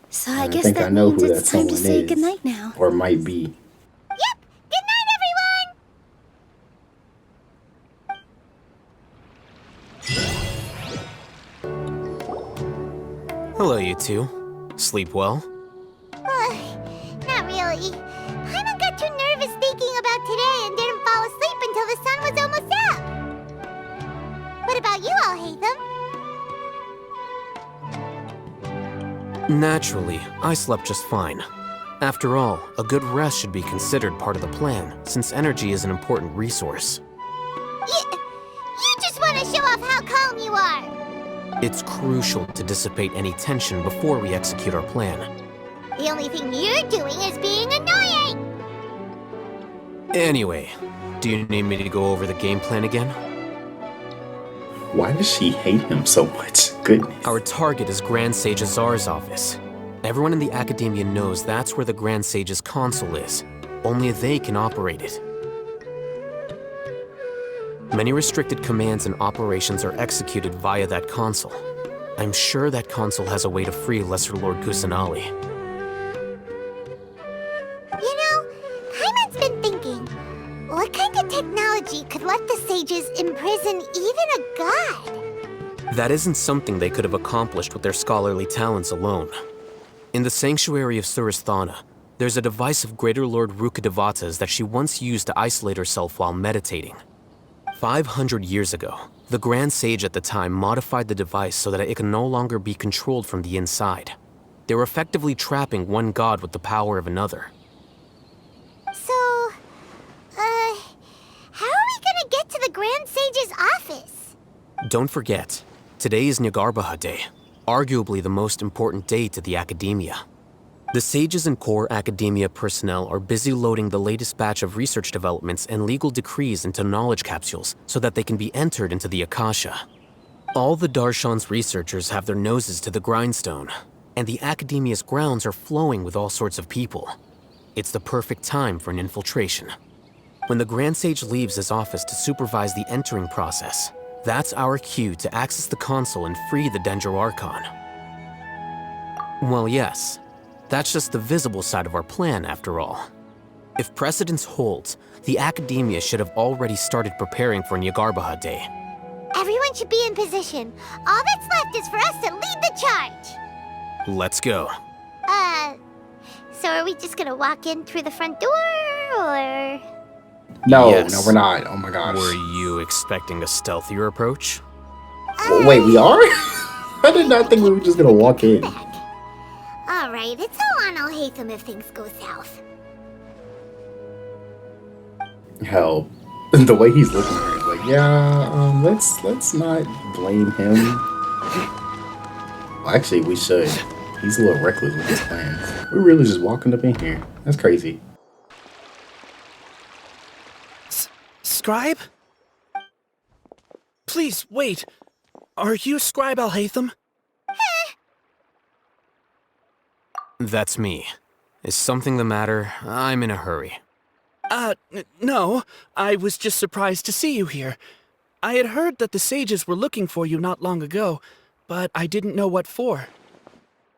so I guess think that I know means who it's that time to someone say is. goodnight now. Or might be. Yep! Good night, everyone! Hello, you two. Sleep well? Not really. Paimon got too nervous thinking about today and didn't fall asleep until the sun was almost up. What about you all, Hatham? Naturally, I slept just fine. After all, a good rest should be considered part of the plan, since energy is an important resource. You just want to show off how calm you are! It's crucial to dissipate any tension before we execute our plan. The only thing you're doing is being annoying! Anyway, do you need me to go over the game plan again? Why does she hate him so much? Goodness. Our target is Grand Sage Azar's office. Everyone in the Academia knows that's where the Grand Sage's console is. Only they can operate it. Many restricted commands and operations are executed via that console. I'm sure that console has a way to free Lesser Lord Kusanali. You know, Paimon's been thinking, what kind of technology could let the sages imprison even a god? That isn't something they could have accomplished with their scholarly talents alone. In the Sanctuary of Suristhana, there's a device of Greater Lord Rukkhadevata's that she once used to isolate herself while meditating. 500 years ago, the Grand Sage at the time modified the device so that it could no longer be controlled from the inside. They were effectively trapping one god with the power of another. So, how are we gonna get to the Grand Sage's office? Don't forget, today is Nyargarbaha Day, arguably the most important day to the Academia. The sages and core Academia personnel are busy loading the latest batch of research developments and legal decrees into knowledge capsules so that they can be entered into the Akasha. All the Darshan's researchers have their noses to the grindstone, and the Academia's grounds are flowing with all sorts of people. It's the perfect time for an infiltration. When the Grand Sage leaves his office to supervise the entering process, that's our cue to access the console and free the Dendro Archon. Well, yes. That's just the visible side of our plan, after all. If precedence holds, the Academia should have already started preparing for Nyargarbaha Day. Everyone should be in position. All that's left is for us to lead the charge. Let's go. So are we just gonna walk in through the front door, or...? No, Yes. no, we're not. Oh my gosh. Were you expecting a stealthier approach? Wait, we are? I did not think we were just gonna walk in. Alright, it's all on Al-Haytham if things go south. Hell, the way he's looking at her is like, yeah, let's not blame him. Well, actually, we should. He's a little reckless with his plans. We're really just walking up in here. That's crazy. Scribe? Please, wait. Are you Scribe Alhaitham? That's me. Is something the matter? I'm in a hurry. No. I was just surprised to see you here. I had heard that the sages were looking for you not long ago, but I didn't know what for.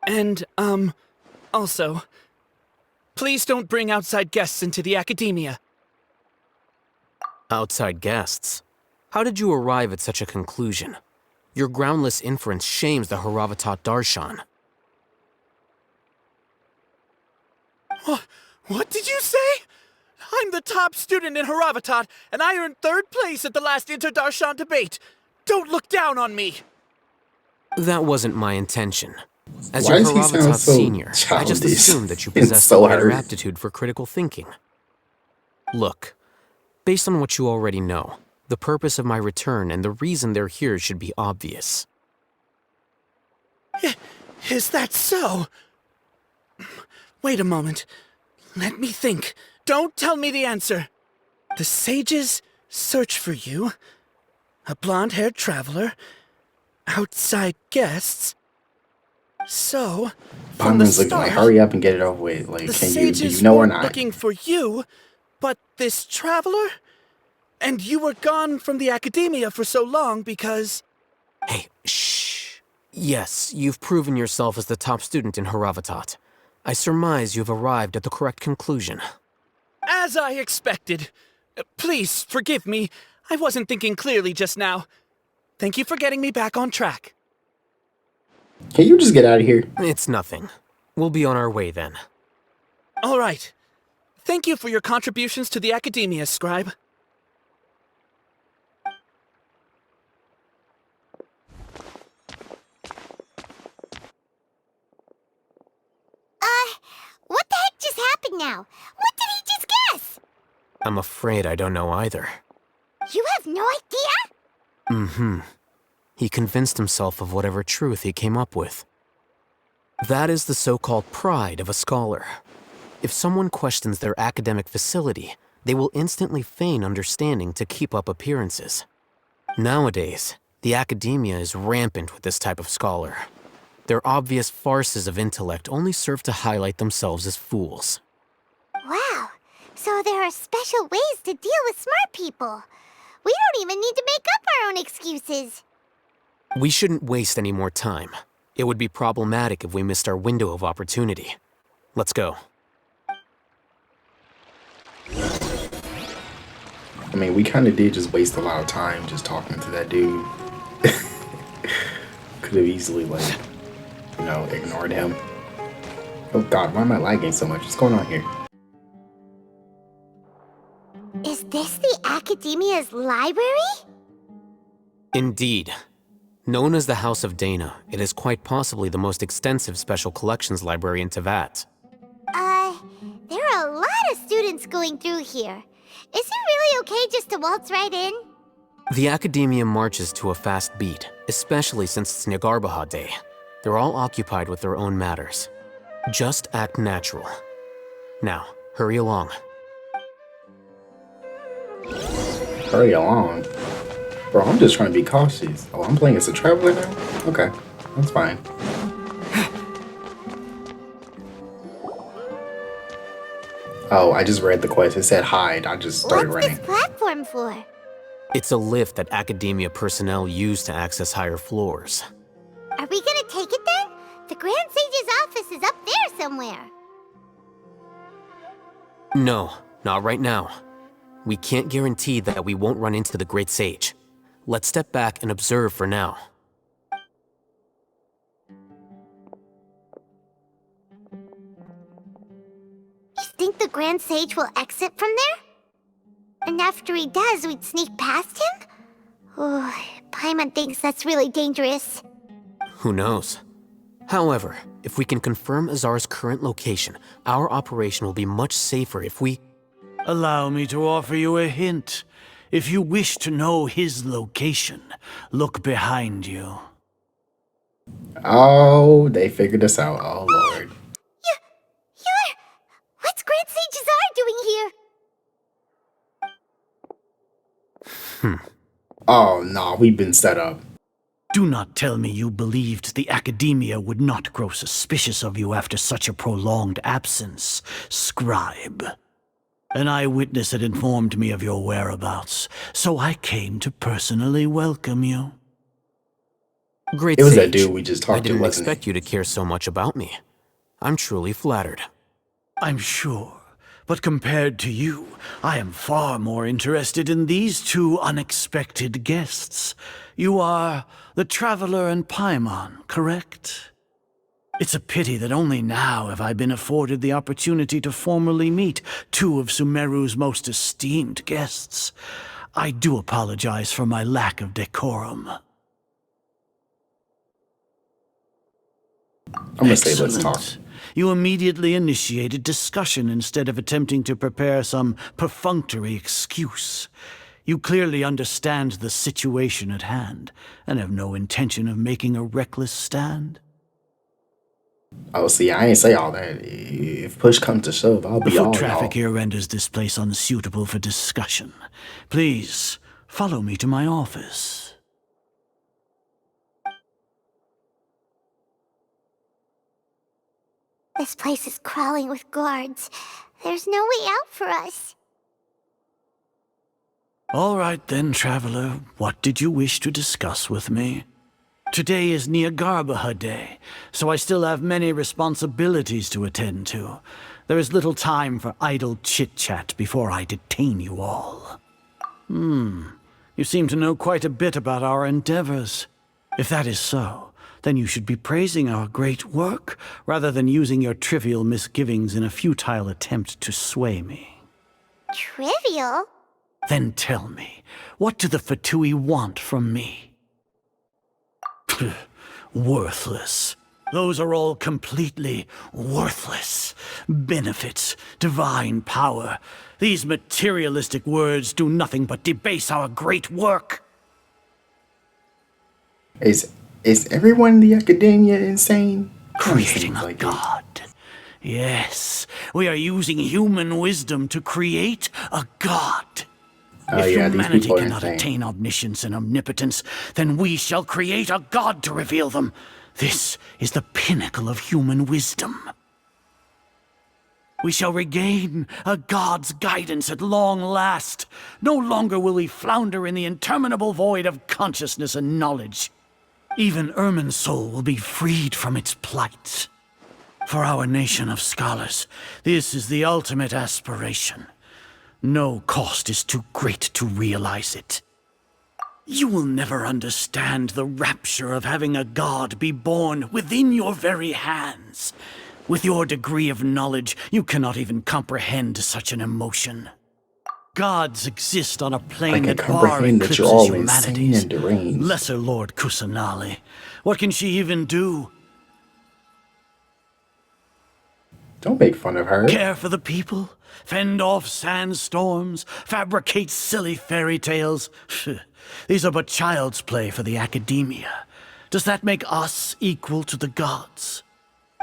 And, also, please don't bring outside guests into the academia. Outside guests? How did you arrive at such a conclusion? Your groundless inference shames the Haravatat Darshan. What did you say? I'm the top student in Haravatat, and I earned 3rd place at the last Inter-Darshan debate. Don't look down on me. That wasn't my intention. As Why your does he sound Haravatat so senior, I just childish assumed that you and possessed so a greater hurt? aptitude for critical thinking. Look, based on what you already know, the purpose of my return and the reason they're here should be obvious. Is that so? Wait a moment. Let me think. Don't tell me the answer. The sages search for you. A blonde-haired traveler. Outside guests. So, from the Paimon's looking like, start, hurry up and get it over with. Like, the do you sages know or weren't not? looking for you, but this traveler? And you were gone from the academia for so long because... Hey, shh. Yes, you've proven yourself as the top student in Haravatat. I surmise you've arrived at the correct conclusion. As I expected. Please, forgive me. I wasn't thinking clearly just now. Thank you for getting me back on track. Can you just get out of here? It's nothing. We'll be on our way then. All right. Thank you for your contributions to the academia, Scribe. What the heck just happened now? What did he just guess? I'm afraid I don't know either. You have no idea? Mm-hmm. He convinced himself of whatever truth he came up with. That is the so-called pride of a scholar. If someone questions their academic facility, they will instantly feign understanding to keep up appearances. Nowadays, the academia is rampant with this type of scholar. Their obvious farces of intellect only serve to highlight themselves as fools. Wow. So there are special ways to deal with smart people. We don't even need to make up our own excuses. We shouldn't waste any more time. It would be problematic if we missed our window of opportunity. Let's go. I mean, we kind of did just waste a lot of time just talking to that dude. Could have easily, like, you know, ignored him. Oh god, why am I lagging so much? What's going on here? Is this the Academia's library? Indeed. Known as the House of Dana, it is quite possibly the most extensive special collections library in Teyvat. There are a lot of students going through here. Is it really okay just to waltz right in? The Academia marches to a fast beat, especially since it's Nyargarbaha Day. They're all occupied with their own matters. Just act natural. Now, hurry along. Hurry along. Bro, I'm just trying to be cautious. Oh, I'm playing as a traveler now? Okay, that's fine. Oh, I just read the quest. It said hide. I just started running. What's this platform for? It's a lift that Academia personnel use to access higher floors. Are we gonna take it then? The Grand Sage's office is up there somewhere. No, not right now. We can't guarantee that we won't run into the Great Sage. Let's step back and observe for now. You think the Grand Sage will exit from there? And after he does, we'd sneak past him? Oh, Paimon thinks that's really dangerous. Who knows? However, if we can confirm Azar's current location, our operation will be much safer if we... Allow me to offer you a hint. If you wish to know his location, look behind you. Oh, they figured us out. Oh, Lord. What's Grand Sage Azar doing here? Oh, no, we've been set up. Do not tell me you believed the Academia would not grow suspicious of you after such a prolonged absence, scribe. An eyewitness had informed me of your whereabouts, so I came to personally welcome you. Great It was sage. that dude we just talked I didn't to, wasn't expect you to care so much about me. I'm truly flattered. I'm sure, but compared to you, I am far more interested in these two unexpected guests. You are the Traveler and Paimon, correct? It's a pity that only now have I been afforded the opportunity to formally meet two of Sumeru's most esteemed guests. I do apologize for my lack of decorum. I'm gonna say let's talk. You immediately initiated discussion instead of attempting to prepare some perfunctory excuse. You clearly understand the situation at hand, and have no intention of making a reckless stand. Oh, see, I ain't say all that. If push comes to shove, I'll be The all foot traffic y'all. here renders this place unsuitable for discussion. Please, follow me to my office. This place is crawling with guards. There's no way out for us. All right then, Traveler. What did you wish to discuss with me? Today is Nyagarbha Day, so I still have many responsibilities to attend to. There is little time for idle chit-chat before I detain you all. You seem to know quite a bit about our endeavors. If that is so, then you should be praising our great work, rather than using your trivial misgivings in a futile attempt to sway me. Trivial? Then tell me, what do the Fatui want from me? Worthless. Those are all completely worthless. Benefits, divine power. These materialistic words do nothing but debase our great work. Is everyone in the academia insane? Creating a like god. Yes, we are using human wisdom to create a god. Oh, If yeah, these humanity people are cannot insane. attain omniscience and omnipotence, then we shall create a god to reveal them. This is the pinnacle of human wisdom. We shall regain a god's guidance at long last. No longer will we flounder in the interminable void of consciousness and knowledge. Even Ermin's soul will be freed from its plight. For our nation of scholars, this is the ultimate aspiration. No cost is too great to realize it. You will never understand the rapture of having a god be born within your very hands. With your degree of knowledge, you cannot even comprehend such an emotion. Gods exist on a I plane can that far comprehend that you're eclipses all insane humanity's. and deranged. Lesser Lord Kusanali. What can she even do? Don't make fun of her. Care for the people? Fend off sandstorms? Fabricate silly fairy tales? These are but child's play for the academia. Does that make us equal to the gods?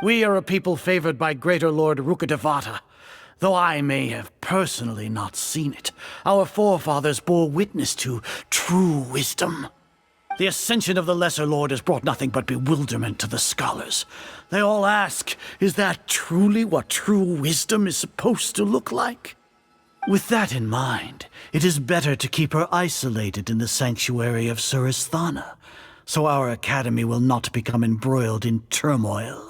We are a people favored by Greater Lord Rukkhadevata. Though I may have personally not seen it, our forefathers bore witness to true wisdom. The ascension of the Lesser Lord has brought nothing but bewilderment to the scholars. They all ask, is that truly what true wisdom is supposed to look like? With that in mind, it is better to keep her isolated in the sanctuary of Suristhana, so our academy will not become embroiled in turmoil.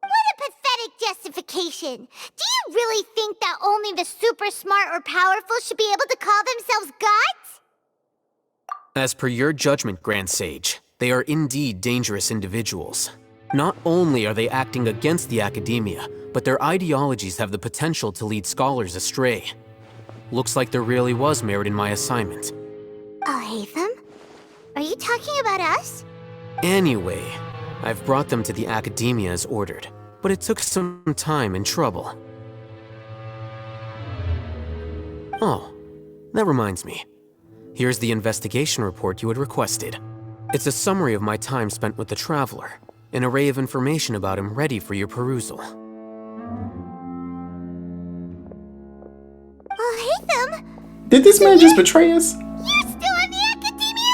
What a pathetic justification! Do you really think that only the super smart or powerful should be able to call themselves gods? As per your judgment, Grand Sage, they are indeed dangerous individuals. Not only are they acting against the academia, but their ideologies have the potential to lead scholars astray. Looks like there really was merit in my assignment. Oh, Hatham? Are you talking about us? Anyway, I've brought them to the academia as ordered, but it took some time and trouble. Oh, that reminds me. Here's the investigation report you had requested. It's a summary of my time spent with the Traveler, an array of information about him ready for your perusal. Oh, Hatham! Did this man just betray us? You're still on the academia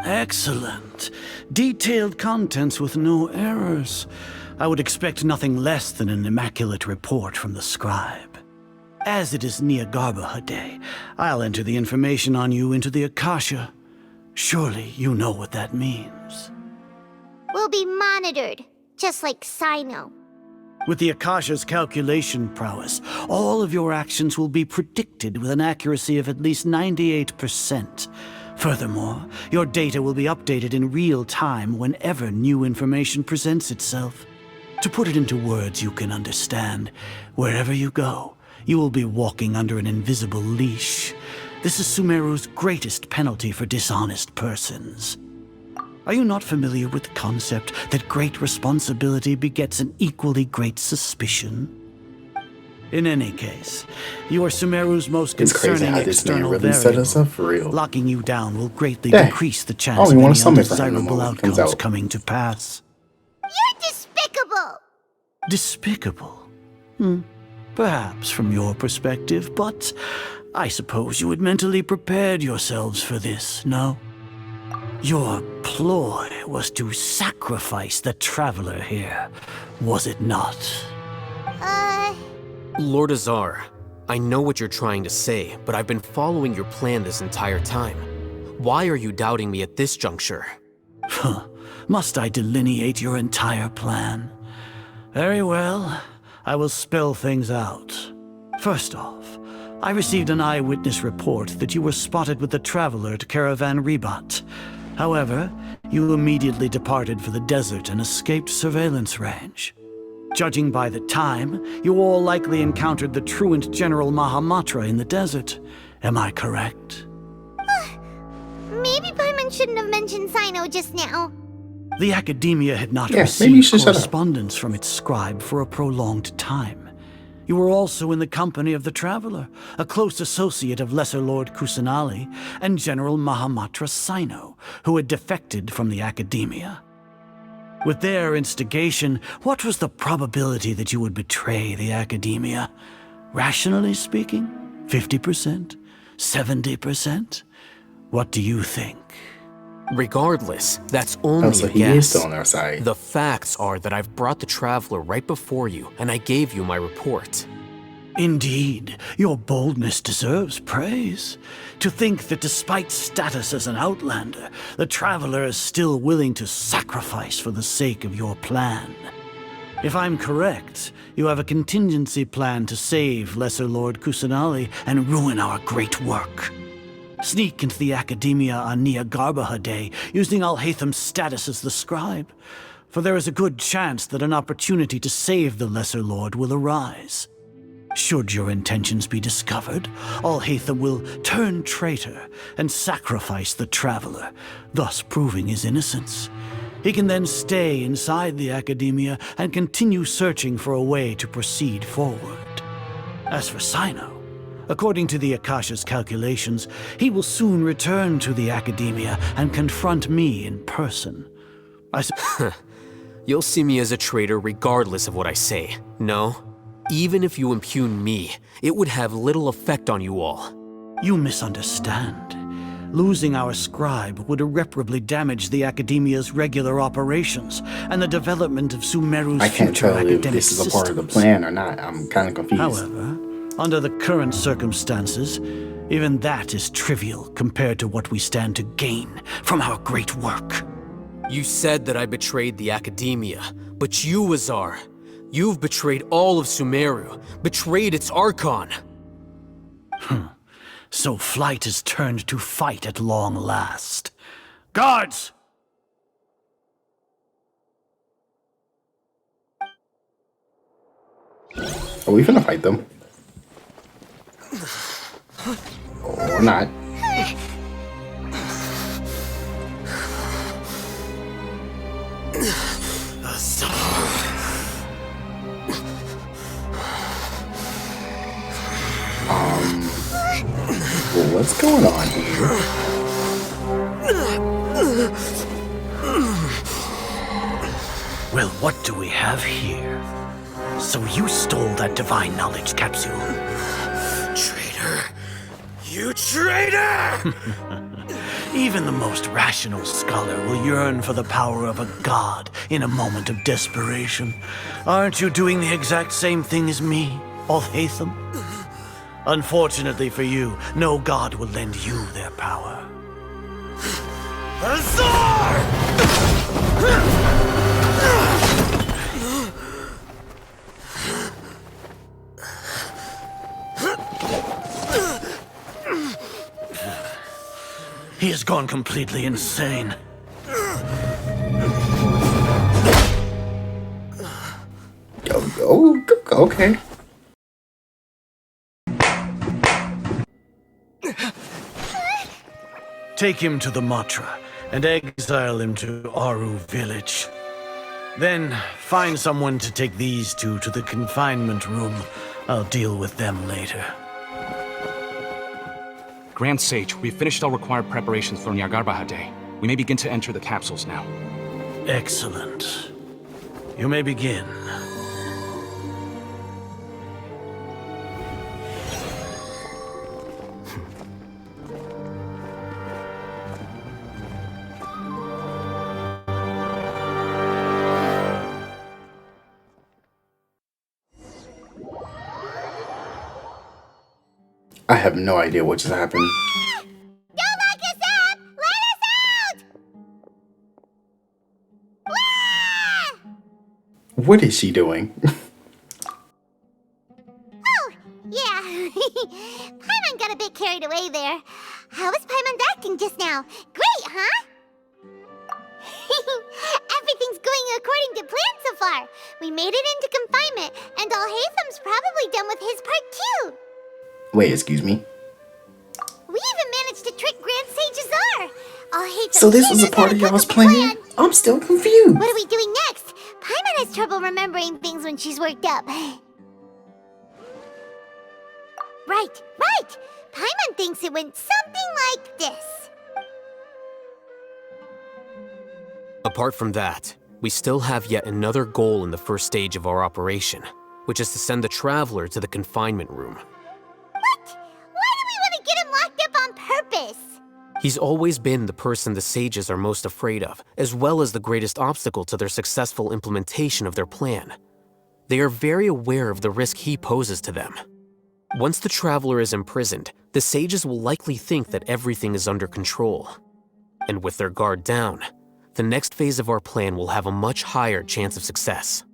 Excellent. Detailed contents with no errors. I would expect nothing less than an immaculate report from the scribe. As it is Nyagarbha Day, I'll enter the information on you into the Akasha. Surely you know what that means. We'll be monitored, just like Sino. With the Akasha's calculation prowess, all of your actions will be predicted with an accuracy of at least 98%. Furthermore, your data will be updated in real time whenever new information presents itself. To put it into words you can understand, wherever you go, you will be walking under an invisible leash. This is Sumeru's greatest penalty for dishonest persons. Are you not familiar with the concept that great responsibility begets an equally great suspicion? In any case, you are Sumeru's most concerning external really set us up for real. Locking you down will greatly Dang. decrease the I chance don't of even any want to summon for him no undesirable more when it comes outcomes out. coming to pass. You're despicable! Despicable? Perhaps from your perspective, but I suppose you had mentally prepared yourselves for this, no? Your ploy was to sacrifice the traveler here, was it not? Lord Azar, I know what you're trying to say, but I've been following your plan this entire time. Why are you doubting me at this juncture? Must I delineate your entire plan? Very well, I will spell things out. First off, I received an eyewitness report that you were spotted with the traveler at Caravan Ribat. However, you immediately departed for the desert and escaped surveillance range. Judging by the time, you all likely encountered the truant General Mahamatra in the desert. Am I correct? Maybe Paimon shouldn't have mentioned Sino just now. The Academia had not maybe you received should shut up. correspondence from its scribe for a prolonged time. You were also in the company of the Traveler, a close associate of Lesser Lord Kusanali and General Mahamatra Sino, who had defected from the Academia. With their instigation, what was the probability that you would betray the Academia? Rationally speaking, 50%? 70%? What do you think? Regardless, that's only so a he guess. is still on our side. The facts are that I've brought the Traveler right before you, and I gave you my report. Indeed, your boldness deserves praise. To think that despite status as an outlander, the Traveler is still willing to sacrifice for the sake of your plan. If I'm correct, you have a contingency plan to save Lesser Lord Kusanali and ruin our great work. Sneak into the Academia on Nyagarbha Day, using Alhaitham's status as the scribe, for there is a good chance that an opportunity to save the Lesser Lord will arise. Should your intentions be discovered, Alhaitham will turn traitor and sacrifice the Traveler, thus proving his innocence. He can then stay inside the Academia and continue searching for a way to proceed forward. As for Sino, according to the Akasha's calculations, he will soon return to the Academia and confront me in person. You'll see me as a traitor regardless of what I say, no? Even if you impugn me, it would have little effect on you all. You misunderstand. Losing our scribe would irreparably damage the Academia's regular operations and the development of Sumeru's I can't future tell if academic this is a part of the systems. plan or not. I'm kind of confused. However, under the current circumstances, even that is trivial compared to what we stand to gain from our great work. You said that I betrayed the Academia, but you, Azar, you've betrayed all of Sumeru, betrayed its Archon. So flight has turned to fight at long last. Guards! Are we finna fight them? Or not. Well, what's going on here? Well, what do we have here? So you stole that divine knowledge capsule. Traitor! You traitor! Even the most rational scholar will yearn for the power of a god in a moment of desperation. Aren't you doing the exact same thing as me, Alhaitham? Unfortunately for you, no god will lend you their power. He has gone completely insane. Oh, okay. Take him to the Matra and exile him to Aru village. Then find someone to take these two to the confinement room. I'll deal with them later. Grand Sage, we've finished all required preparations for Nyagarbha Day. We may begin to enter the capsules now. Excellent. You may begin. I have no idea what just happened. Don't lock us up! Let us out! What is she doing? Oh, yeah. Paimon got a bit carried away there. How was Paimon's acting just now? Great, huh? Everything's going according to plan so far. We made it into confinement, and Alhaitham's probably done with his part too. Wait, excuse me. We even managed to trick Grand Sage Azar. So this was a part of y'all's plan? I'm still confused. What are we doing next? Paimon has trouble remembering things when she's worked up. Right. Paimon thinks it went something like this. Apart from that, we still have yet another goal in the first stage of our operation, which is to send the Traveler to the confinement room. What? Why do we want to get him locked up on purpose? He's always been the person the sages are most afraid of, as well as the greatest obstacle to their successful implementation of their plan. They are very aware of the risk he poses to them. Once the Traveler is imprisoned, the sages will likely think that everything is under control. And with their guard down, the next phase of our plan will have a much higher chance of success.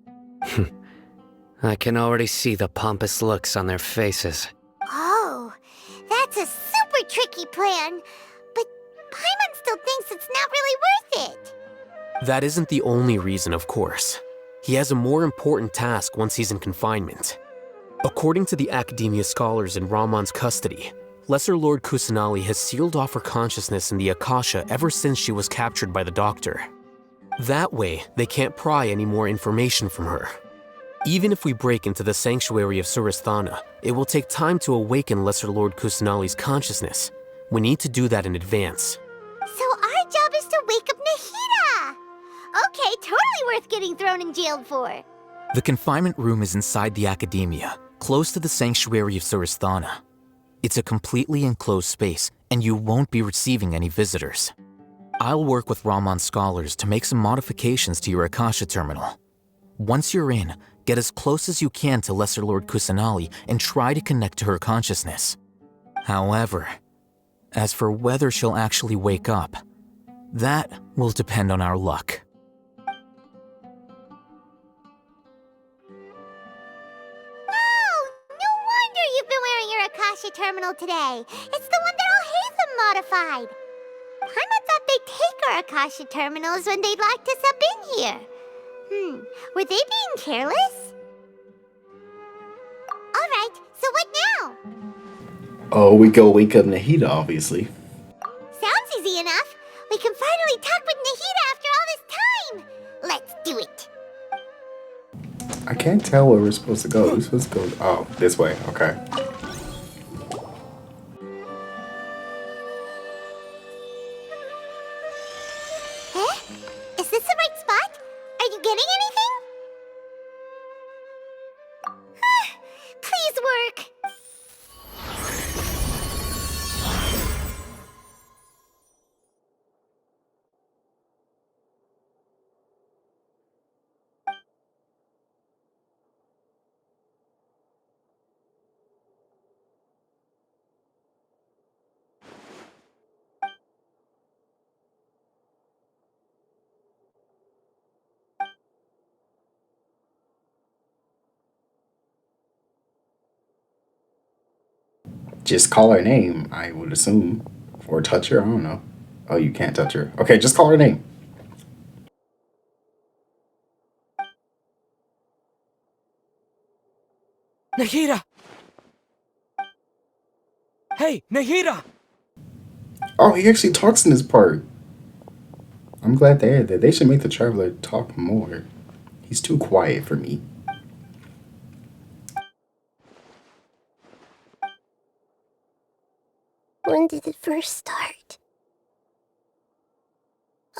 I can already see the pompous looks on their faces. Oh, that's a super tricky plan. But Paimon still thinks it's not really worth it. That isn't the only reason, of course. He has a more important task once he's in confinement. According to the Academia scholars in Ramon's custody, Lesser Lord Kusanali has sealed off her consciousness in the Akasha ever since she was captured by the Doctor. That way, they can't pry any more information from her. Even if we break into the sanctuary of Surasthana, it will take time to awaken Lesser Lord Kusanali's consciousness. We need to do that in advance. So our job is to wake up Nahida! Okay, totally worth getting thrown in jail for. The confinement room is inside the Academia, close to the sanctuary of Surasthana. It's a completely enclosed space, and you won't be receiving any visitors. I'll work with Ramon's scholars to make some modifications to your Akasha terminal. Once you're in, get as close as you can to Lesser Lord Kusanali and try to connect to her consciousness. However, as for whether she'll actually wake up, that will depend on our luck. You've been wearing your Akasha terminal today. It's the one that Alhaitham modified. Paimon thought they'd take our Akasha terminals when they'd locked us up in here. Were they being careless? Alright, so what now? Oh, we go wake up Nahida, obviously. Sounds easy enough. We can finally talk with Nahida after all this time. Let's do it. I can't tell where we're supposed to go. We're supposed to go. Oh, this way. Okay. Huh? Is this the right spot? Are you getting anything? Please work. Just call her name, I would assume. Or touch her, I don't know. Oh, you can't touch her. Okay, just call her name. Nahida! Hey, Nahida! Oh, he actually talks in this part. I'm glad they had that. They should make the traveler talk more. He's too quiet for me. When did it first start?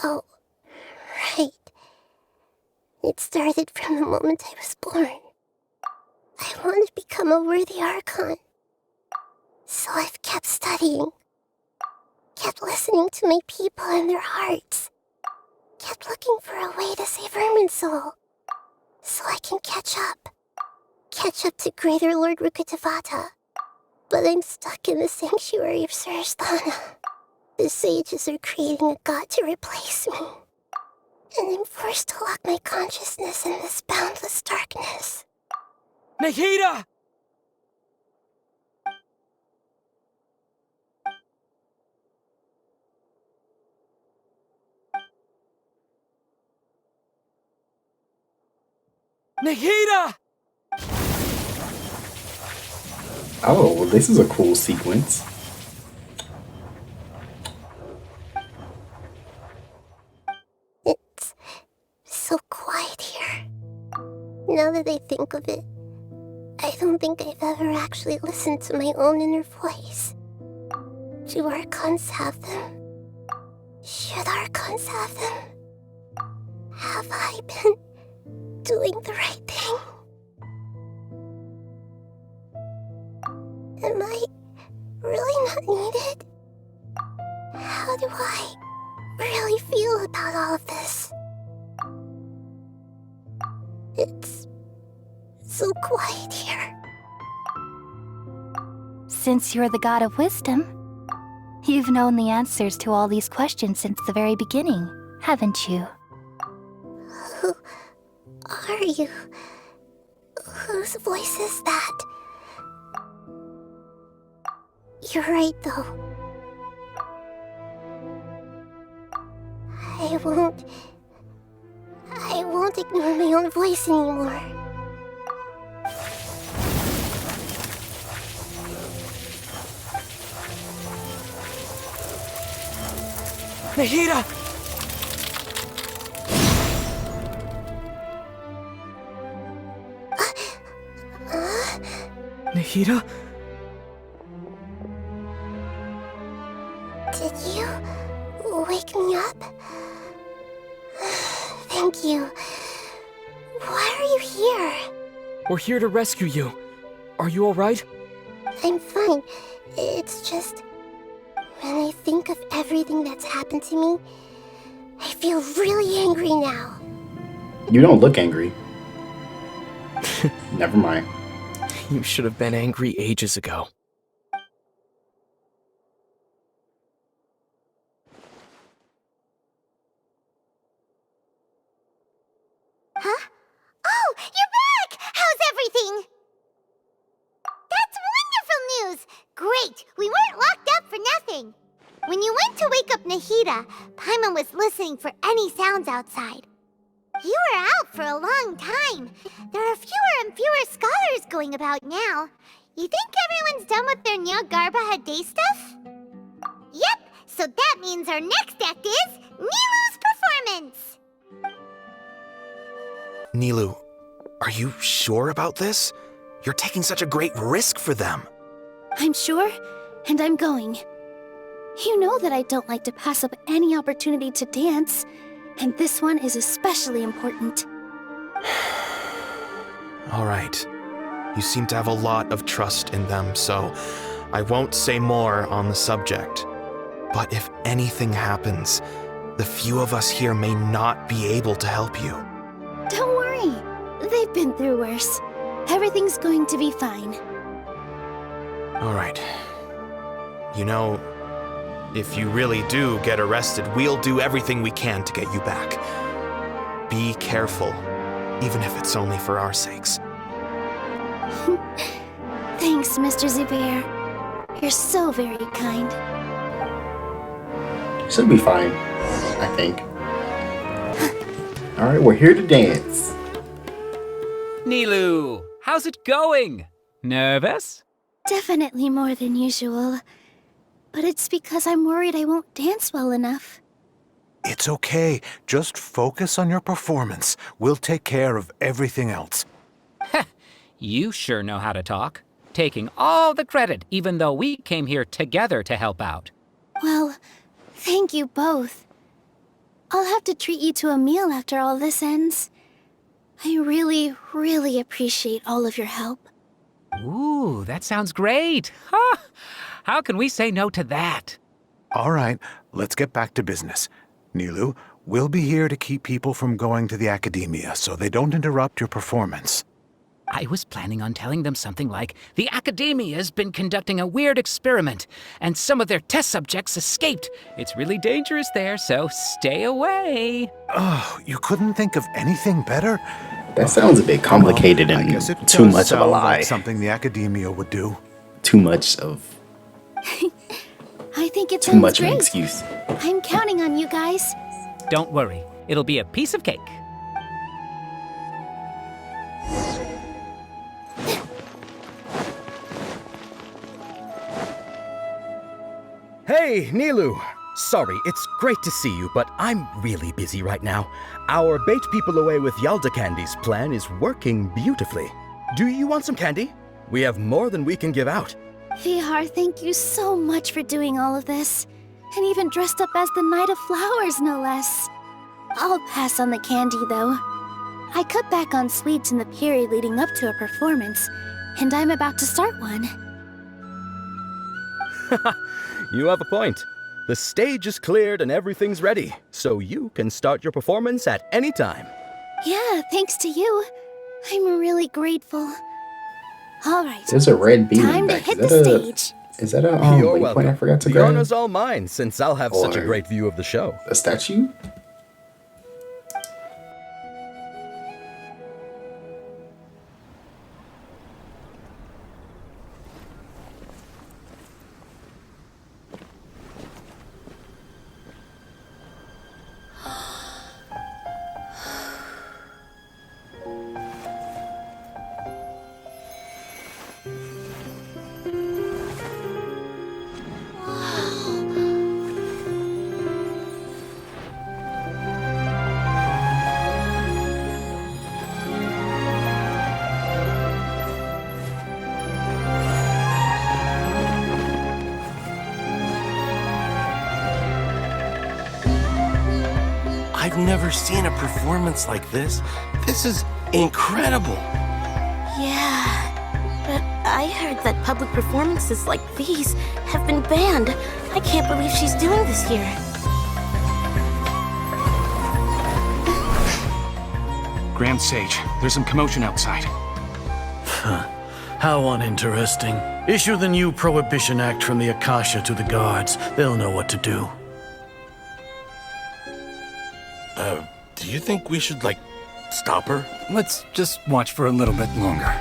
Oh, right. It started from the moment I was born. I wanted to become a worthy Archon. So I've kept studying. Kept listening to my people and their hearts. Kept looking for a way to save Irminsul. So I can catch up. Catch up to Greater Lord Rukkhadevata. But I'm stuck in the sanctuary of Surasthana. The sages are creating a god to replace me. And I'm forced to lock my consciousness in this boundless darkness. Nahida! Nahida! Oh, well, this is a cool sequence. It's so quiet here. Now that I think of it, I don't think I've ever actually listened to my own inner voice. Do Archons have them? Should Archons have them? Have I been doing the right thing? Am I really not needed? How do I really feel about all of this? It's so quiet here. Since you're the god of wisdom, you've known the answers to all these questions since the very beginning, haven't you? Who are you? Whose voice is that? You're right, though. I won't ignore my own voice anymore. Nahida! Nahida? Did you wake me up? Thank you. Why are you here? We're here to rescue you. Are you alright? I'm fine. It's just... when I think of everything that's happened to me, I feel really angry now. You don't look angry. Never mind. You should have been angry ages ago. Huh? Oh, you're back! How's everything? That's wonderful news! Great! We weren't locked up for nothing. When you went to wake up Nahida, Paimon was listening for any sounds outside. You were out for a long time. There are fewer and fewer scholars going about now. You think everyone's done with their Nyagarbha Day stuff? Yep, so that means our next act is Nilu's performance! Nilu, are you sure about this? You're taking such a great risk for them. I'm sure, and I'm going. You know that I don't like to pass up any opportunity to dance, and this one is especially important. All right. You seem to have a lot of trust in them, so I won't say more on the subject. But if anything happens, the few of us here may not be able to help you. Don't worry. They've been through worse. Everything's going to be fine. All right. You know, if you really do get arrested, we'll do everything we can to get you back. Be careful, even if it's only for our sakes. Thanks, Mr. Zubair. You're so very kind. Should be fine, I think. Alright, we're here to dance. Nilou, how's it going? Nervous? Definitely more than usual. But it's because I'm worried I won't dance well enough. It's okay. Just focus on your performance. We'll take care of everything else. You sure know how to talk. Taking all the credit, even though we came here together to help out. Well, thank you both. I'll have to treat you to a meal after all this ends. I really, really appreciate all of your help. Ooh, that sounds great. Huh? How can we say no to that? All right, let's get back to business. Nilou, we'll be here to keep people from going to the academia so they don't interrupt your performance. I was planning on telling them something like, the Academia's been conducting a weird experiment, and some of their test subjects escaped. It's really dangerous there, so stay away. Oh, you couldn't think of anything better? That sounds a bit complicated and too much of a lie. Like something the Academia would do. Too much of... I think it's too much of great. an excuse. I'm counting on you guys. Don't worry, it'll be a piece of cake. Hey, Nilou! Sorry, it's great to see you, but I'm really busy right now. Our Bait People Away with Yalda Candies plan is working beautifully. Do you want some candy? We have more than we can give out. Vihar, thank you so much for doing all of this. And even dressed up as the Knight of Flowers, no less. I'll pass on the candy, though. I cut back on sweets in the period leading up to a performance, and I'm about to start one. You have a point. The stage is cleared and everything's ready, so you can start your performance at any time. Yeah, thanks to you. I'm really grateful. All right. There's a red beam Time to back. hit the stage. Is that a You're waypoint welcome. I forgot to The grab? honor's all mine, since I'll have such a Or great view of the show. a statue? I've never seen a performance like this. This is incredible. Yeah, but I heard that public performances like these have been banned. I can't believe she's doing this here. Grand Sage, there's some commotion outside. How uninteresting. Issue the new Prohibition Act from the Akasha to the guards. They'll know what to do. Do you think we should, like, stop her? Let's just watch for a little bit longer.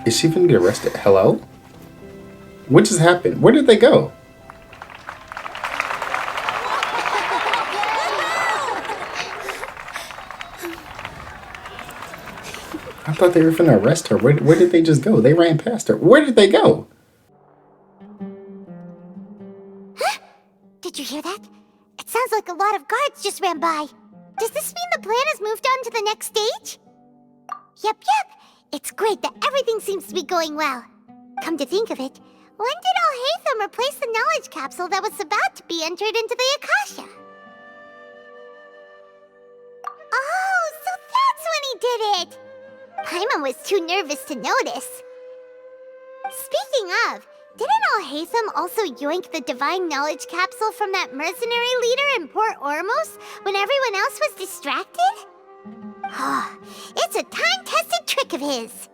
Is she gonna get arrested? Hello? What just happened? Where did they go? I thought they were finna arrest her. Where did they just go? They ran past her. Where did they go? Did you hear that? It sounds like a lot of guards just ran by. Does this mean the plan has moved on to the next stage? Yep. It's great that everything seems to be going well. Come to think of it, when did Alhaitham replace the knowledge capsule that was about to be entered into the Akasha? Oh, so that's when he did it! Paimon was too nervous to notice. Speaking of, Didn't Alhaitham also yoink the divine knowledge capsule from that mercenary leader in Port Ormos when everyone else was distracted? It's a time-tested trick of his.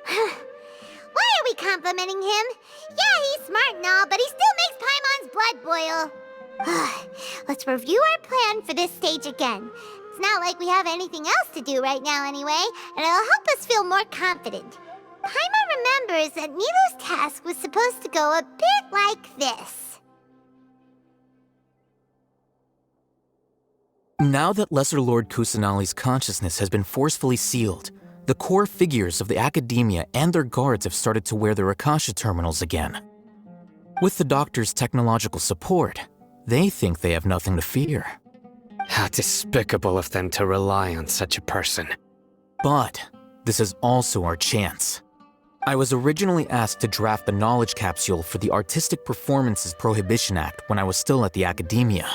Why are we complimenting him? Yeah, he's smart and all, but he still makes Paimon's blood boil. Let's review our plan for this stage again. It's not like we have anything else to do right now anyway, and it'll help us feel more confident. Paimon remembers that Nilu's task was supposed to go a bit like this. Now that Lesser Lord Kusanali's consciousness has been forcefully sealed, the core figures of the Academia and their guards have started to wear their Akasha terminals again. With the Doctor's technological support, they think they have nothing to fear. How despicable of them to rely on such a person. But this is also our chance. I was originally asked to draft the knowledge capsule for the Artistic Performances Prohibition Act when I was still at the Academia.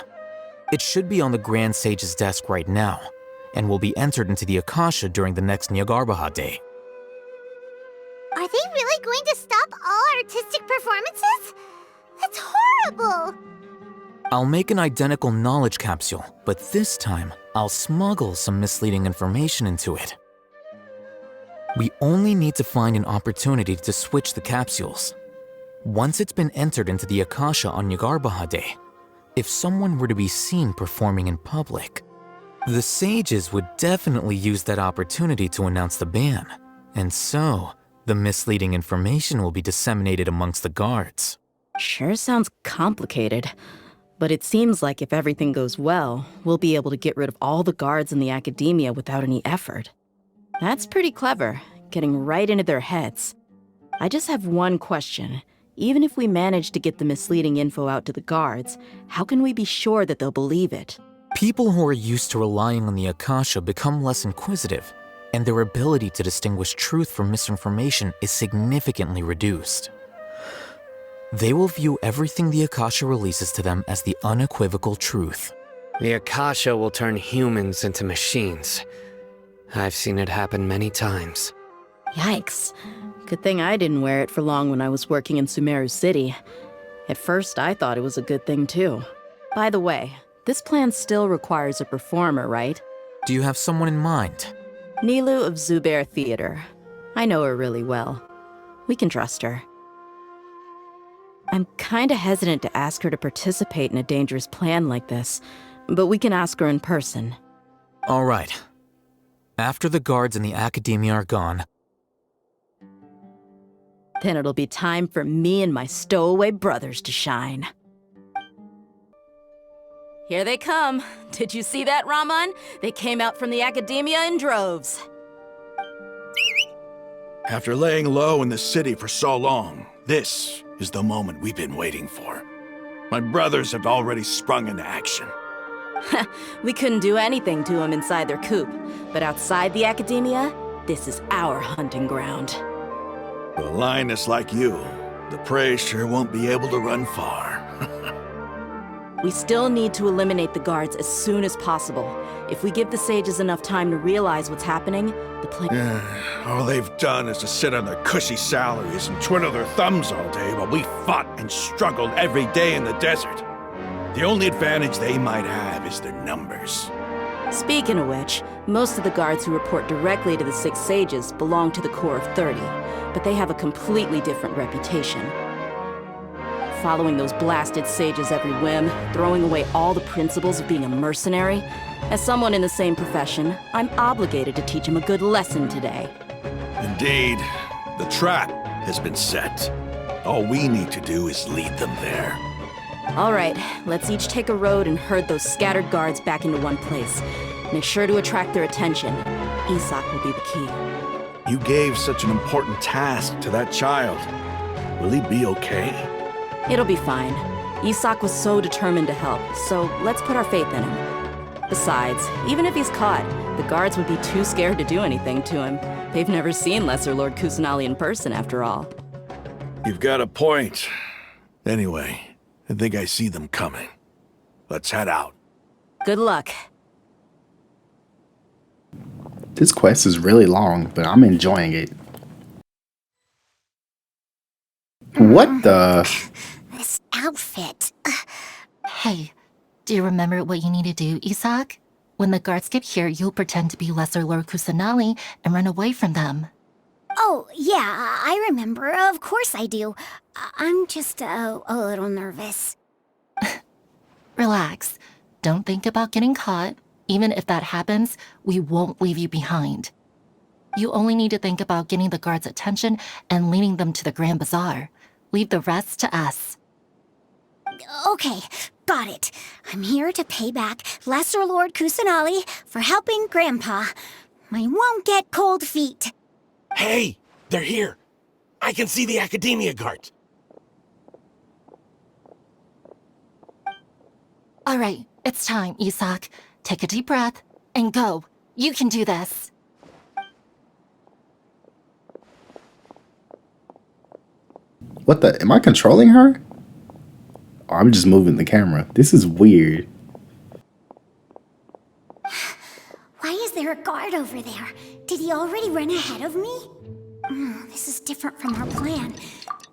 It should be on the Grand Sage's desk right now, and will be entered into the Akasha during the next Nyagarbaha Day. Are they really going to stop all artistic performances? That's horrible! I'll make an identical knowledge capsule, but this time, I'll smuggle some misleading information into it. We only need to find an opportunity to switch the capsules. Once it's been entered into the Akasha on Nyagarbaha Day, if someone were to be seen performing in public, the sages would definitely use that opportunity to announce the ban, and so the misleading information will be disseminated amongst the guards. Sure sounds complicated, but it seems like if everything goes well, we'll be able to get rid of all the guards in the Academia without any effort. That's pretty clever, getting right into their heads. I just have one question. Even if we manage to get the misleading info out to the guards, how can we be sure that they'll believe it? People who are used to relying on the Akasha become less inquisitive, and their ability to distinguish truth from misinformation is significantly reduced. They will view everything the Akasha releases to them as the unequivocal truth. The Akasha will turn humans into machines. I've seen it happen many times. Yikes. Good thing I didn't wear it for long when I was working in Sumeru City. At first, I thought it was a good thing too. By the way, this plan still requires a performer, right? Do you have someone in mind? Nilu of Zubair Theater. I know her really well. We can trust her. I'm kinda hesitant to ask her to participate in a dangerous plan like this, but we can ask her in person. All right. After the guards in the Academia are gone, then it'll be time for me and my stowaway brothers to shine. Here they come. Did you see that, Raman? They came out from the Academia in droves. After laying low in the city for so long, this is the moment we've been waiting for. My brothers have already sprung into action. We couldn't do anything to them inside their coop, but outside the Academia, this is our hunting ground. With a lioness like you, the prey sure won't be able to run far. We still need to eliminate the guards as soon as possible. If we give the sages enough time to realize what's happening, the plan... All they've done is to sit on their cushy salaries and twiddle their thumbs all day while we fought and struggled every day in the desert. The only advantage they might have is their numbers. Speaking of which, most of the guards who report directly to the Six Sages belong to the Corps of 30, but they have a completely different reputation. Following those blasted sages every whim, throwing away all the principles of being a mercenary. As someone in the same profession, I'm obligated to teach him a good lesson today. Indeed, the trap has been set. All we need to do is lead them there. All right, let's each take a road and herd those scattered guards back into one place. Make sure to attract their attention. Isak will be the key. You gave such an important task to that child. Will he be okay? It'll be fine. Isak was so determined to help, so let's put our faith in him. Besides, even if he's caught, the guards would be too scared to do anything to him. They've never seen Lesser Lord Kusanali in person, after all. You've got a point. Anyway, I think I see them coming. Let's head out. Good luck. This quest is really long, but I'm enjoying it. What the? This outfit. Hey, do you remember what you need to do, Isak? When the guards get here, you'll pretend to be Lesser Lord Kusanali and run away from them. Oh, yeah, I remember. Of course I do. I'm just a little nervous. Relax. Don't think about getting caught. Even if that happens, we won't leave you behind. You only need to think about getting the guards' attention and leading them to the Grand Bazaar. Leave the rest to us. Okay, got it. I'm here to pay back Lesser Lord Kusanali for helping Grandpa. I won't get cold feet. Hey, they're here. I can see the Academia guards. All right, it's time, Isak. Take a deep breath and go. You can do this. What the? Am I controlling her? Oh, I'm just moving the camera. This is weird. Why is there a guard over there? Did he already run ahead of me? This is different from our plan.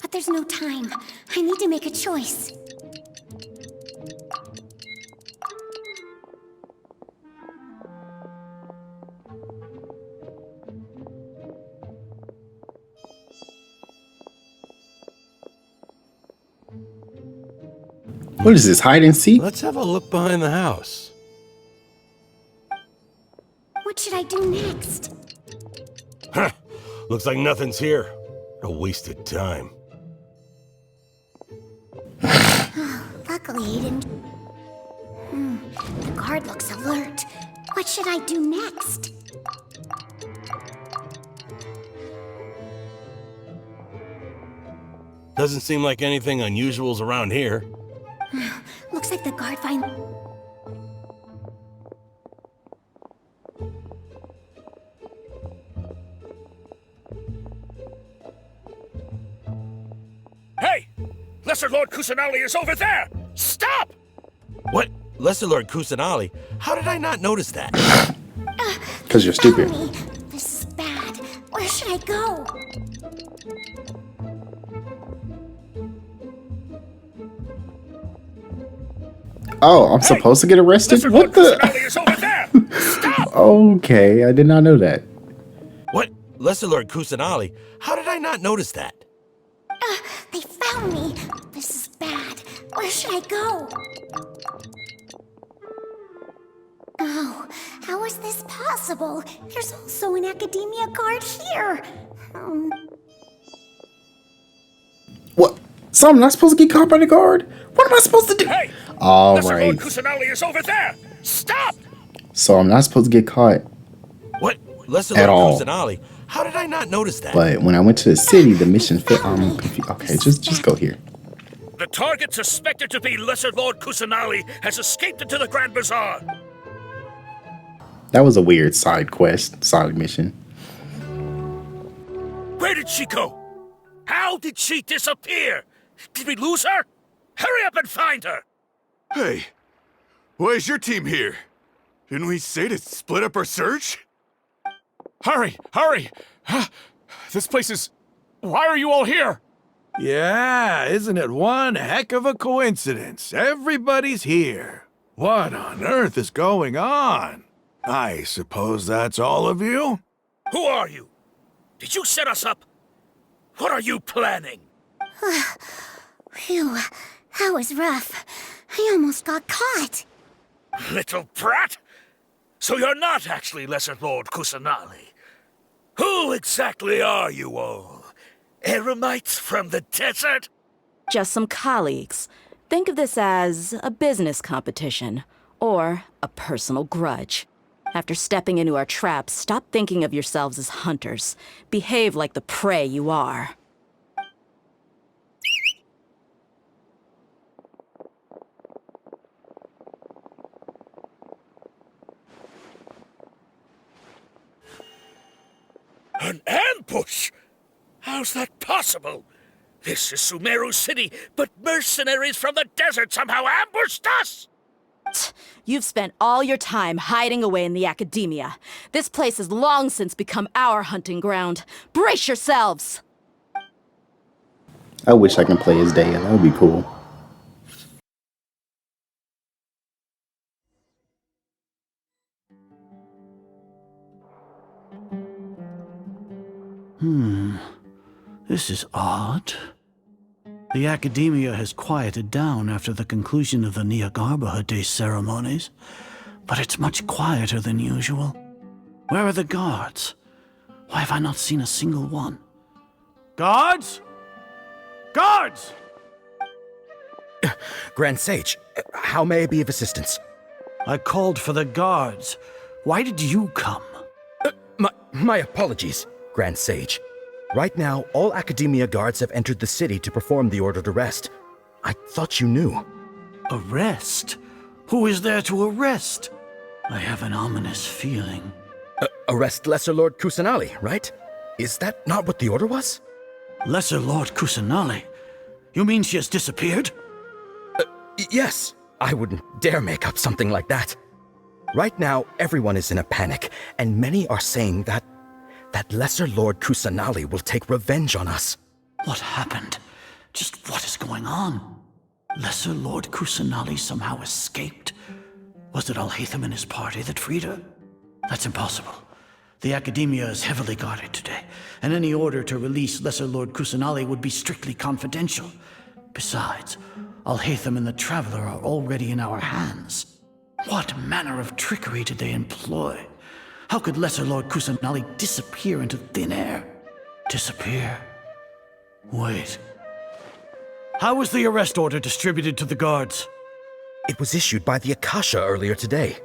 But there's no time. I need to make a choice. What is this, hide and seek? Let's have a look behind the house. What should I do next? Huh. Looks like nothing's here. A wasted time. Luckily, he didn't... The guard looks alert. What should I do next? Doesn't seem like anything unusual's around here. Looks like the guard finally... Hey! Lesser Lord Kusanali is over there! Stop! What? Lesser Lord Kusanali? How did I not notice that? Because you're stupid. This is bad. Where should I go? Oh, I'm supposed to get arrested? What the? Okay, I did not know that. What? Lesser Lord Kusanali? How did I not notice that? They found me. This is bad. Where should I go? Oh, how is this possible? There's also an Academia guard here. What? So I'm not supposed to get caught by the guard? What am I supposed to do? Hey! All Lesser right. Lord Kusanali is over there! Stop! So I'm not supposed to get caught What? Lesser at Lord all. Kusanali? How did I not notice that? But when I went to the city, the mission fit. I'm confused. Okay, just go here. The target suspected to be Lesser Lord Kusanali has escaped into the Grand Bazaar. That was a weird side quest, side mission. Where did she go? How did she disappear? Did we lose her? Hurry up and find her! Hey, why is your team here? Didn't we say to split up our search? Hurry! Hurry! This place is... Why are you all here? Yeah, isn't it one heck of a coincidence? Everybody's here. What on earth is going on? I suppose that's all of you? Who are you? Did you set us up? What are you planning? Phew, that was rough. I almost got caught. Little brat? So you're not actually Lesser Lord Kusanali. Who exactly are you all? Eremites from the desert? Just some colleagues. Think of this as a business competition, or a personal grudge. After stepping into our traps, stop thinking of yourselves as hunters. Behave like the prey you are. An ambush? How's that possible? This is Sumeru City, but mercenaries from the desert somehow ambushed us! You've spent all your time hiding away in the Academia. This place has long since become our hunting ground. Brace yourselves! I wish I can play as Daya. That would be cool. This is odd. The academia has quieted down after the conclusion of the Nyagarbha Day ceremonies, but it's much quieter than usual. Where are the guards? Why have I not seen a single one? Guards? Guards! Grand Sage, how may I be of assistance? I called for the guards. Why did you come? My apologies, Grand Sage. Right now, all Academia guards have entered the city to perform the ordered arrest. I thought you knew. Arrest? Who is there to arrest? I have an ominous feeling. Arrest Lesser Lord Kusanali, right? Is that not what the order was? Lesser Lord Kusanali? You mean she has disappeared? Yes. I wouldn't dare make up something like that. Right now, everyone is in a panic, and many are saying that Lesser Lord Kusanali will take revenge on us. What happened? Just what is going on? Lesser Lord Kusanali somehow escaped? Was it Alhaitham and his party that freed her? That's impossible. The Academia is heavily guarded today, and any order to release Lesser Lord Kusanali would be strictly confidential. Besides, Alhaitham and the Traveler are already in our hands. What manner of trickery did they employ? How could Lesser Lord Kusanali disappear into thin air? Disappear? Wait. How was the arrest order distributed to the guards? It was issued by the Akasha earlier today.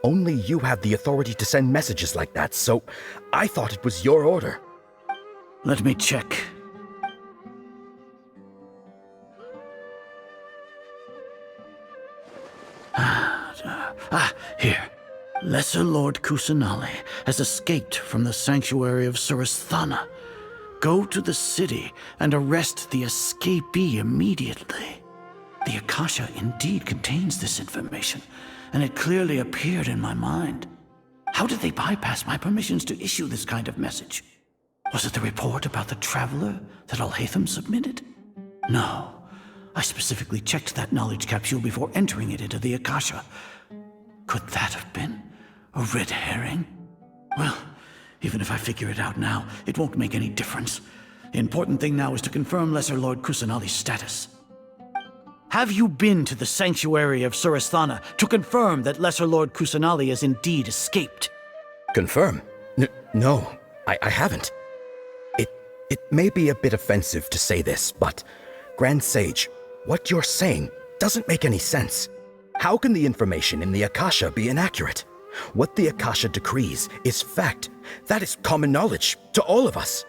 Only you have the authority to send messages like that, so I thought it was your order. Let me check. Here. Lesser Lord Kusanali has escaped from the sanctuary of Surasthana. Go to the city and arrest the escapee immediately. The Akasha indeed contains this information, and it clearly appeared in my mind. How did they bypass my permissions to issue this kind of message? Was it the report about the Traveler that Alhaitham submitted? No. I specifically checked that knowledge capsule before entering it into the Akasha. Could that have been a red herring? Well, even if I figure it out now, it won't make any difference. The important thing now is to confirm Lesser Lord Kusanali's status. Have you been to the sanctuary of Surasthana to confirm that Lesser Lord Kusanali has indeed escaped? Confirm? No, I haven't. It may be a bit offensive to say this, but Grand Sage, what you're saying doesn't make any sense. How can the information in the Akasha be inaccurate? What the Akasha decrees is fact. That is common knowledge to all of us.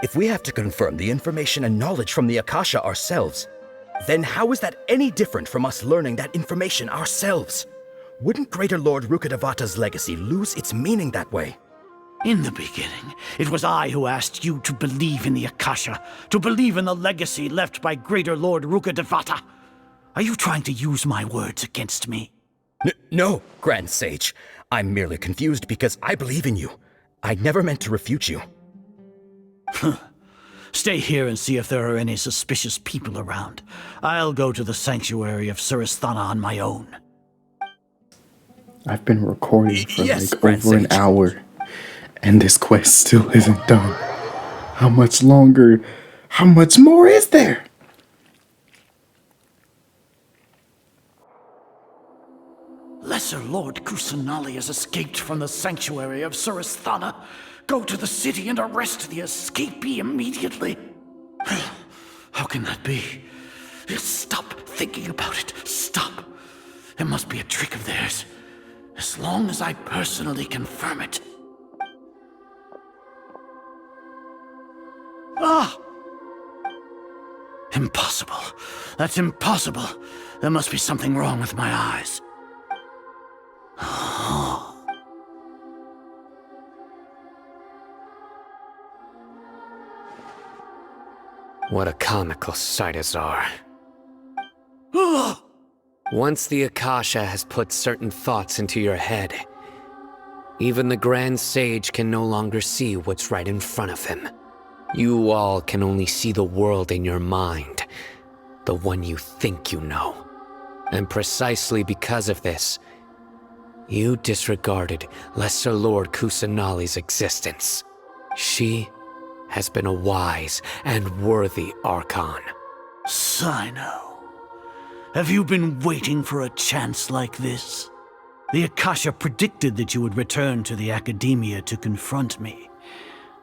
If we have to confirm the information and knowledge from the Akasha ourselves, then how is that any different from us learning that information ourselves? Wouldn't Greater Lord Rukkhadevata's legacy lose its meaning that way? In the beginning, it was I who asked you to believe in the Akasha, to believe in the legacy left by Greater Lord Rukkhadevata. Are you trying to use my words against me? No, Grand Sage. I'm merely confused because I believe in you. I never meant to refute you. Stay here and see if there are any suspicious people around. I'll go to the sanctuary of Surasthana on my own. I've been recording for Yes, like Grand over an Sage. hour, and this quest still isn't done. How much longer? How much more is there? Lesser Lord Kusanali has escaped from the sanctuary of Surasthana. Go to the city and arrest the escapee immediately. How can that be? Stop thinking about it. Stop. It must be a trick of theirs. As long as I personally confirm it. Ah! Impossible. That's impossible. There must be something wrong with my eyes. What a comical sight, Azar. Once the Akasha has put certain thoughts into your head, even the Grand Sage can no longer see what's right in front of him. You all can only see the world in your mind, the one you think you know. And precisely because of this, you disregarded Lesser Lord Kusanali's existence. She has been a wise and worthy Archon. Cyno, have you been waiting for a chance like this? The Akasha predicted that you would return to the Academia to confront me,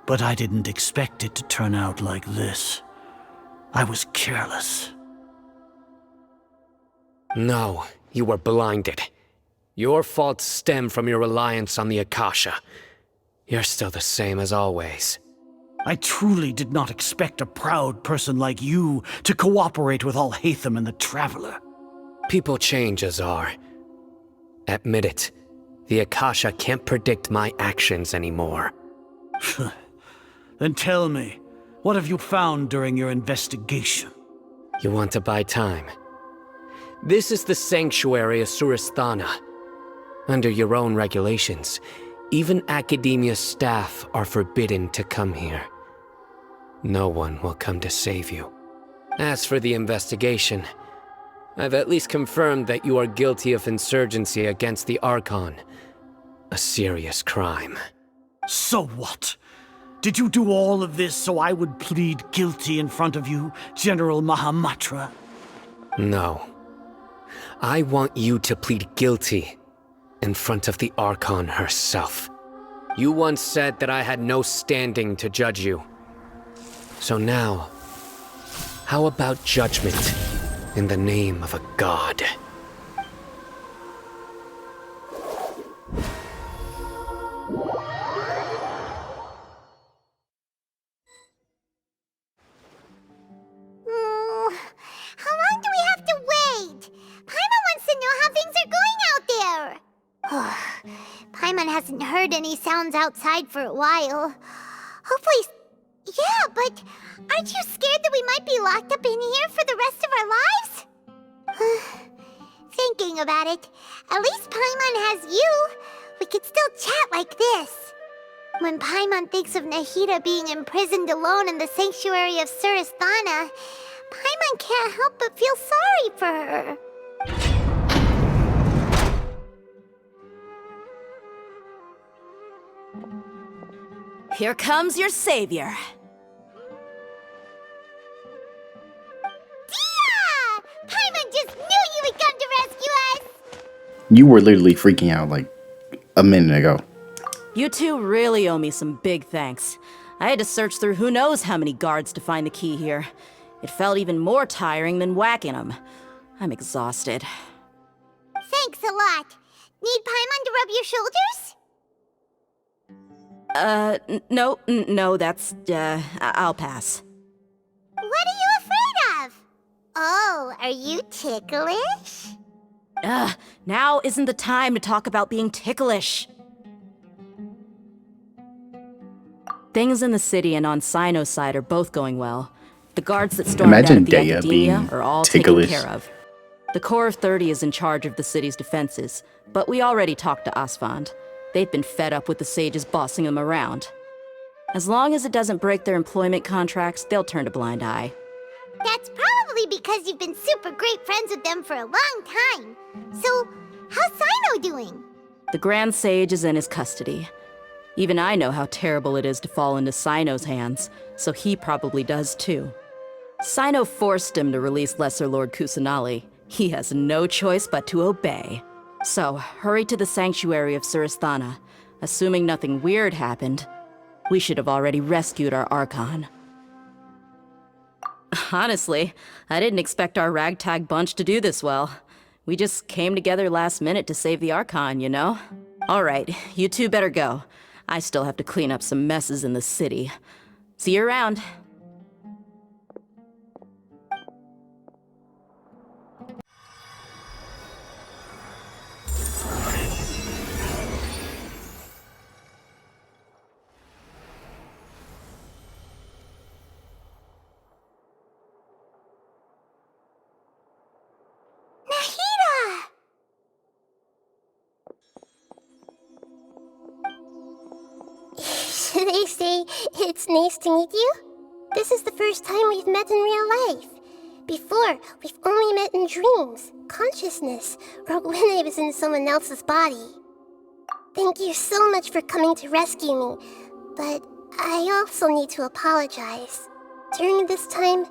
but I didn't expect it to turn out like this. I was careless. No, you were blinded. Your faults stem from your reliance on the Akasha. You're still the same as always. I truly did not expect a proud person like you to cooperate with Alhaitham and the Traveler. People change, Azar. Admit it. The Akasha can't predict my actions anymore. Then tell me, what have you found during your investigation? You want to buy time? This is the sanctuary of Surasthana. Under your own regulations, even Academia staff are forbidden to come here. No one will come to save you. As for the investigation, I've at least confirmed that you are guilty of insurgency against the Archon. A serious crime. So what? Did you do all of this so I would plead guilty in front of you, General Mahamatra? No. I want you to plead guilty in front of the Archon herself. You once said that I had no standing to judge you. So now, how about judgment in the name of a god? How long do we have to wait? Paimon wants to know how things are going out there. Paimon hasn't heard any sounds outside for a while. Hopefully... Yeah, but aren't you scared that we might be locked up in here for the rest of our lives? Thinking about it, at least Paimon has you. We could still chat like this. When Paimon thinks of Nahida being imprisoned alone in the sanctuary of Surasthana, Paimon can't help but feel sorry for her. Here comes your savior. Dia! Paimon just knew you would come to rescue us! You were literally freaking out like a minute ago. You two really owe me some big thanks. I had to search through who knows how many guards to find the key here. It felt even more tiring than whacking them. I'm exhausted. Thanks a lot. Need Paimon to rub your shoulders? No, that's, I'll pass. What are you afraid of? Oh, are you ticklish? Now isn't the time to talk about being ticklish. Things in the city and on Cyno's side are both going well. The guards that stormed out of the Academia are all taken care of. The Corps of 30 is in charge of the city's defenses, but we already talked to Asfand. They've been fed up with the sages bossing them around. As long as it doesn't break their employment contracts, they'll turn a blind eye. That's probably because you've been super great friends with them for a long time. So, how's Cyno doing? The Grand Sage is in his custody. Even I know how terrible it is to fall into Cyno's hands, so he probably does too. Cyno forced him to release Lesser Lord Kusanali. He has no choice but to obey. So, hurry to the sanctuary of Surasthana. Assuming nothing weird happened, we should have already rescued our Archon. Honestly, I didn't expect our ragtag bunch to do this well. We just came together last minute to save the Archon, you know? Alright, you two better go. I still have to clean up some messes in the city. See you around. They say it's nice to meet you? This is the first time we've met in real life. Before, we've only met in dreams, consciousness, or when I was in someone else's body. Thank you so much for coming to rescue me, but I also need to apologize. During this time,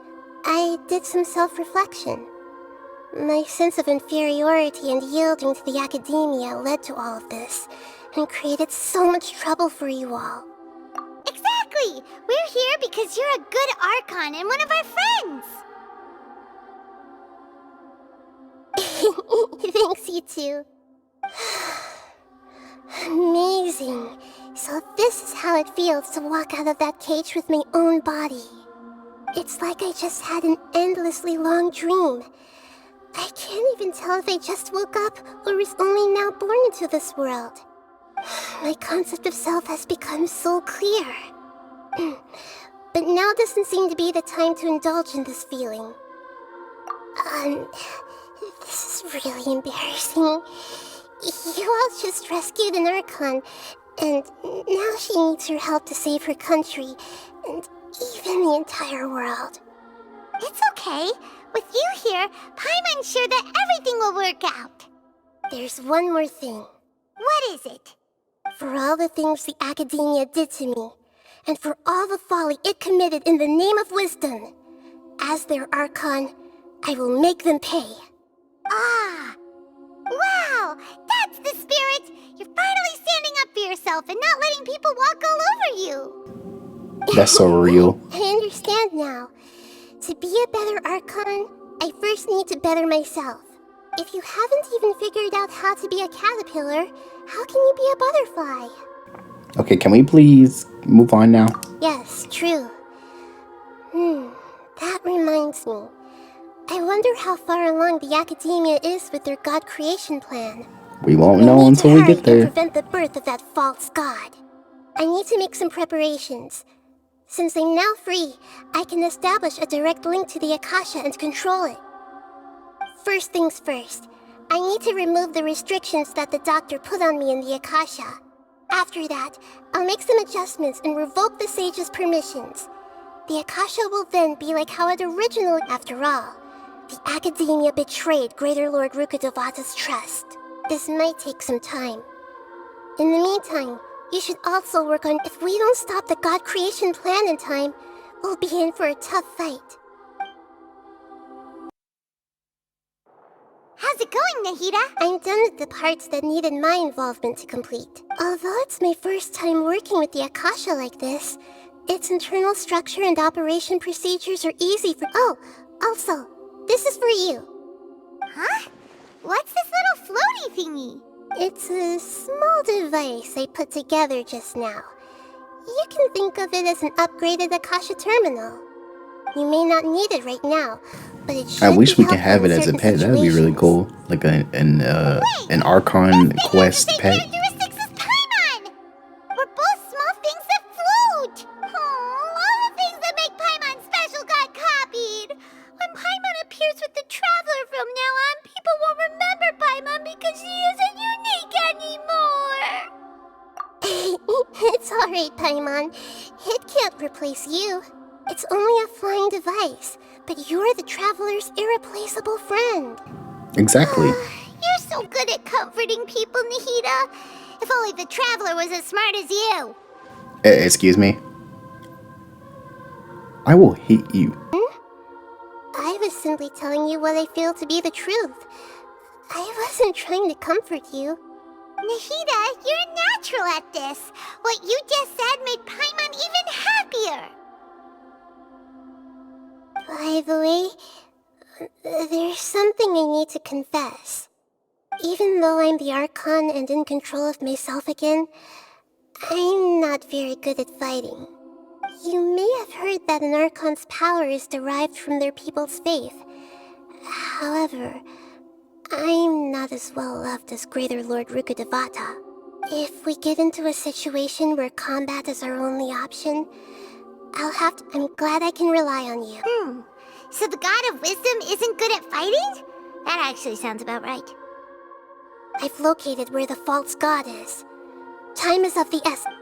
I did some self-reflection. My sense of inferiority and yielding to the academia led to all of this, and created so much trouble for you all. Exactly! We're here because you're a good Archon and one of our friends! Thanks, you two. Amazing. So this is how it feels to walk out of that cage with my own body. It's like I just had an endlessly long dream. I can't even tell if I just woke up or was only now born into this world. My concept of self has become so clear. But now doesn't seem to be the time to indulge in this feeling. This is really embarrassing. You all just rescued an Archon, and now she needs your help to save her country, and even the entire world. It's okay. With you here, Paimon's sure that everything will work out. There's one more thing. What is it? For all the things the academia did to me, and for all the folly it committed in the name of wisdom, as their Archon, I will make them pay. Ah! Wow! That's the spirit! You're finally standing up for yourself and not letting people walk all over you! That's so real. I understand now. To be a better Archon, I first need to better myself. If you haven't even figured out how to be a caterpillar, how can you be a butterfly? Okay, can we please move on now? Yes, true. That reminds me. I wonder how far along the academia is with their god creation plan. We won't know until we get there. To prevent the birth of that false god. I need to make some preparations. Since I'm now free, I can establish a direct link to the Akasha and control it. First things first, I need to remove the restrictions that the doctor put on me in the Akasha. After that, I'll make some adjustments and revoke the sage's permissions. The Akasha will then be like how it originally. After all, the academia betrayed Greater Lord Rukkhadevata's trust. This might take some time. In the meantime, you should also work on. If we don't stop the god creation plan in time, we'll be in for a tough fight. How's it going, Nahida? I'm done with the parts that needed my involvement to complete. Although it's my first time working with the Akasha like this, its internal structure and operation procedures are easy for. Oh, also, this is for you. Huh? What's this little floaty thingy? It's a small device I put together just now. You can think of it as an upgraded Akasha terminal. You may not need it right now, but it should. I wish be we could have it as a helpful in pet. certain That'd be really situations. cool. Like an Archon quest pet. Characteristics as Paimon! We're both small things that float! Oh, all the things that make Paimon special got copied! When Paimon appears with the Traveler from now on, people won't remember Paimon because she isn't unique anymore! It's alright, Paimon. It can't replace you. It's only a flying device, but you're the Traveler's irreplaceable friend. Exactly. You're so good at comforting people, Nahida. If only the Traveler was as smart as you. Excuse me? I will hit you. I was simply telling you what I feel to be the truth. I wasn't trying to comfort you. Nahida, you're natural at this. What you just said made Paimon even happier. By the way, there's something I need to confess. Even though I'm the Archon and in control of myself again, I'm not very good at fighting. You may have heard that an Archon's power is derived from their people's faith. However, I'm not as well loved as Greater Lord Rukkhadevata. If we get into a situation where combat is our only option, I'm glad I can rely on you. So the God of Wisdom isn't good at fighting? That actually sounds about right. I've located where the false god is. Time is of the essence.